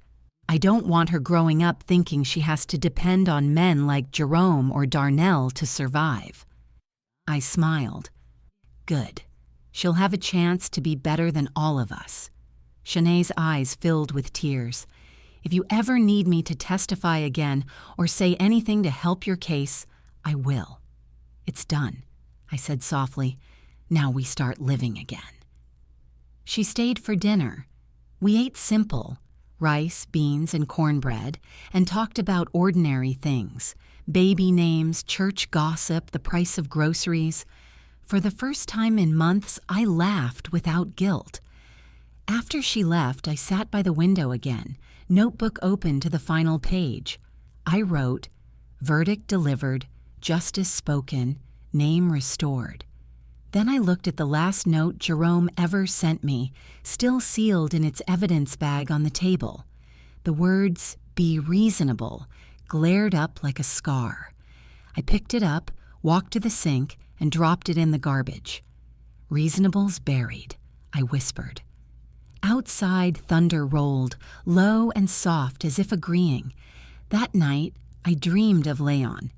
I don't want her growing up thinking she has to depend on men like Jerome or Darnell to survive." I smiled. "Good. She'll have a chance to be better than all of us." Shanae's eyes filled with tears. "If you ever need me to testify again or say anything to help your case, I will." "It's done," I said softly. "Now we start living again." She stayed for dinner. We ate simple, rice, beans, and cornbread, and talked about ordinary things, baby names, church gossip, the price of groceries. For the first time in months, I laughed without guilt. After she left, I sat by the window again, notebook open to the final page. I wrote, "Verdict delivered, justice spoken, name restored." Then I looked at the last note Jerome ever sent me, still sealed in its evidence bag on the table. The words, "Be reasonable," glared up like a scar. I picked it up, walked to the sink, and dropped it in the garbage. "Reasonable's buried," I whispered. Outside, thunder rolled, low and soft as if agreeing. That night, I dreamed of Leon.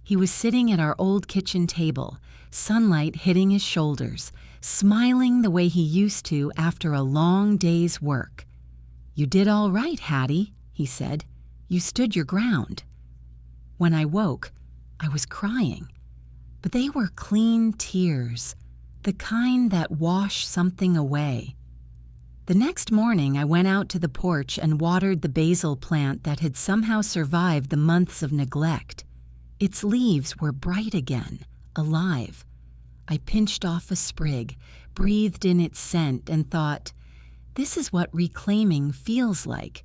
He was sitting at our old kitchen table, sunlight hitting his shoulders, smiling the way he used to after a long day's work. "You did all right, Hattie," he said. "You stood your ground." When I woke, I was crying. But they were clean tears, the kind that wash something away. The next morning, I went out to the porch and watered the basil plant that had somehow survived the months of neglect. Its leaves were bright again, alive. I pinched off a sprig, breathed in its scent, and thought, this is what reclaiming feels like.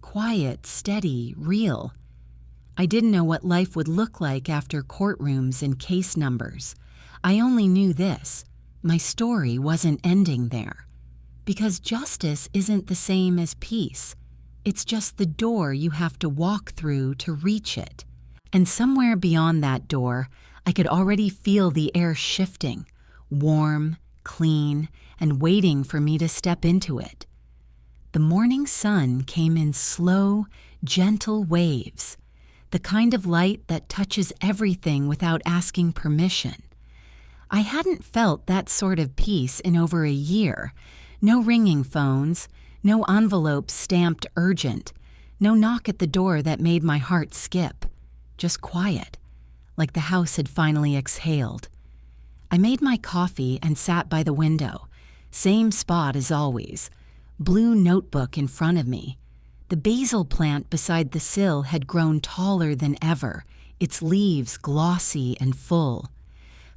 Quiet, steady, real. I didn't know what life would look like after courtrooms and case numbers. I only knew this: my story wasn't ending there. Because justice isn't the same as peace. It's just the door you have to walk through to reach it. And somewhere beyond that door, I could already feel the air shifting, warm, clean, and waiting for me to step into it. The morning sun came in slow, gentle waves, the kind of light that touches everything without asking permission. I hadn't felt that sort of peace in over a year. No ringing phones, no envelopes stamped urgent, no knock at the door that made my heart skip. Just quiet, like the house had finally exhaled. I made my coffee and sat by the window, same spot as always, blue notebook in front of me. The basil plant beside the sill had grown taller than ever, its leaves glossy and full.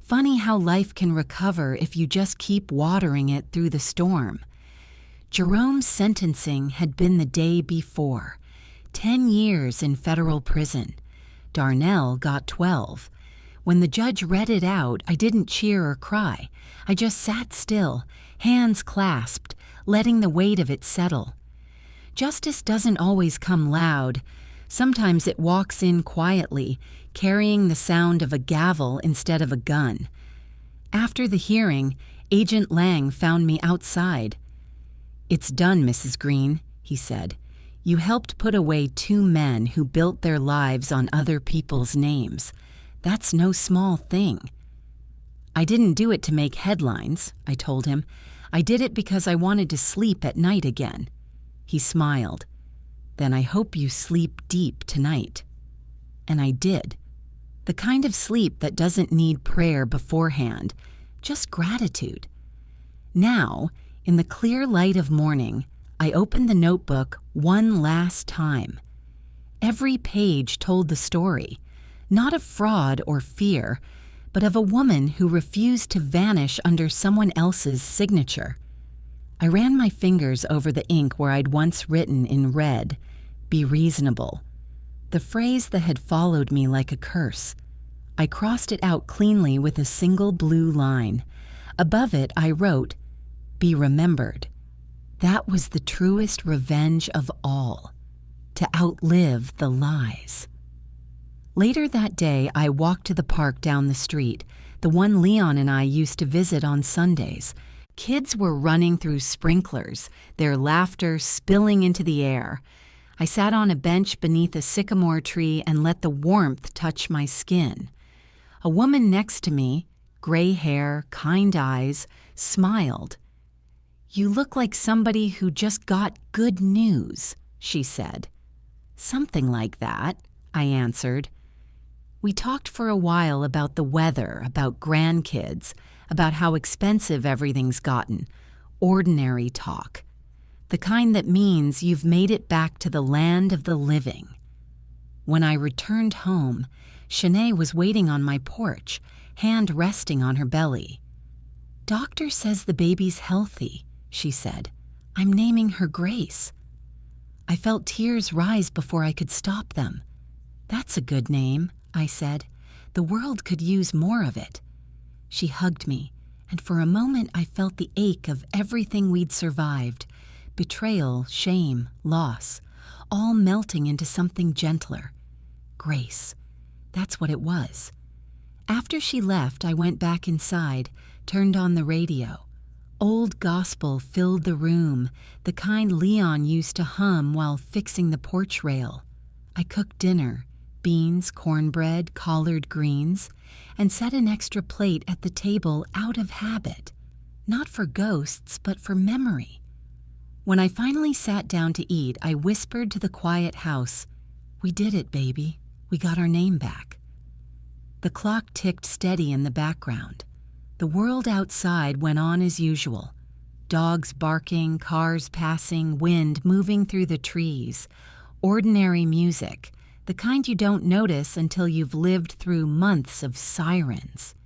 Funny how life can recover if you just keep watering it through the storm. Jerome's sentencing had been the day before, 10 years in federal prison. Darnell got 12. When the judge read it out, I didn't cheer or cry. I just sat still, hands clasped, letting the weight of it settle. Justice doesn't always come loud. Sometimes it walks in quietly, carrying the sound of a gavel instead of a gun. After the hearing, Agent Lang found me outside. "It's done, Mrs. Green," he said. "You helped put away 2 men who built their lives on other people's names. That's no small thing." "I didn't do it to make headlines," I told him. "I did it because I wanted to sleep at night again." He smiled. "Then I hope you sleep deep tonight." And I did. The kind of sleep that doesn't need prayer beforehand, just gratitude. Now, in the clear light of morning, I opened the notebook one last time. Every page told the story, not of fraud or fear, but of a woman who refused to vanish under someone else's signature. I ran my fingers over the ink where I'd once written in red, "Be reasonable," the phrase that had followed me like a curse. I crossed it out cleanly with a single blue line. Above it, I wrote, "Be remembered." That was the truest revenge of all, to outlive the lies. Later that day, I walked to the park down the street, the one Leon and I used to visit on Sundays. Kids were running through sprinklers, their laughter spilling into the air. I sat on a bench beneath a sycamore tree and let the warmth touch my skin. A woman next to me, gray hair, kind eyes, smiled. "You look like somebody who just got good news," she said. "Something like that," I answered. We talked for a while about the weather, about grandkids, about how expensive everything's gotten. Ordinary talk. The kind that means you've made it back to the land of the living. When I returned home, Shanae was waiting on my porch, hand resting on her belly. "Doctor says the baby's healthy," she said. "I'm naming her Grace." I felt tears rise before I could stop them. "That's a good name," I said. "The world could use more of it." She hugged me, and for a moment I felt the ache of everything we'd survived. Betrayal, shame, loss, all melting into something gentler. Grace. That's what it was. After she left, I went back inside, turned on the radio. Old gospel filled the room, the kind Leon used to hum while fixing the porch rail. I cooked dinner, beans, cornbread, collard greens, and set an extra plate at the table out of habit. Not for ghosts, but for memory. When I finally sat down to eat, I whispered to the quiet house, "We did it, baby. We got our name back." The clock ticked steady in the background. The world outside went on as usual. Dogs barking, cars passing, wind moving through the trees. Ordinary music, the kind you don't notice until you've lived through months of sirens.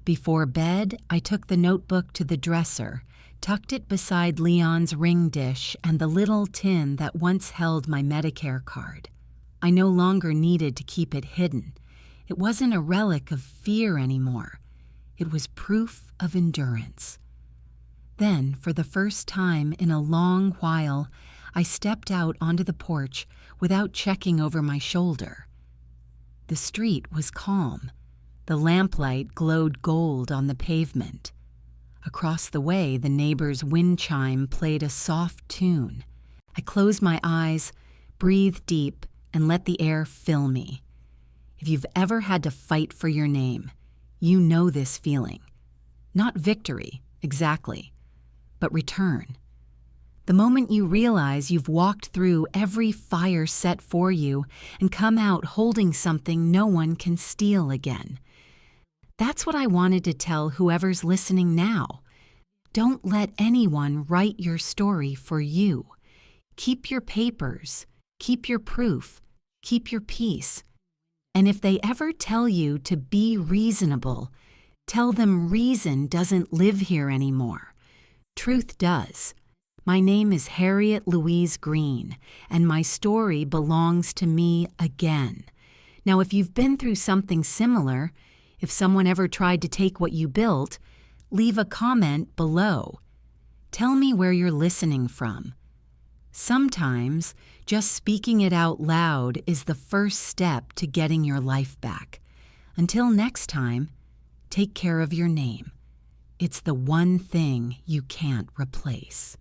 Before bed, I took the notebook to the dresser, tucked it beside Leon's ring dish and the little tin that once held my Medicare card. I no longer needed to keep it hidden. It wasn't a relic of fear anymore. It was proof of endurance. Then, for the first time in a long while, I stepped out onto the porch without checking over my shoulder. The street was calm. The lamplight glowed gold on the pavement. Across the way, the neighbor's wind chime played a soft tune. I closed my eyes, breathed deep, and let the air fill me. If you've ever had to fight for your name, you know this feeling. Not victory, exactly, but return. The moment you realize you've walked through every fire set for you and come out holding something no one can steal again. That's what I wanted to tell whoever's listening now. Don't let anyone write your story for you. Keep your papers, keep your proof, keep your peace. And if they ever tell you to be reasonable, tell them reason doesn't live here anymore. Truth does. My name is Harriet Louise Green, and my story belongs to me again. Now, if you've been through something similar, if someone ever tried to take what you built, leave a comment below. Tell me where you're listening from. Sometimes, just speaking it out loud is the first step to getting your life back. Until next time, take care of your name. It's the one thing you can't replace.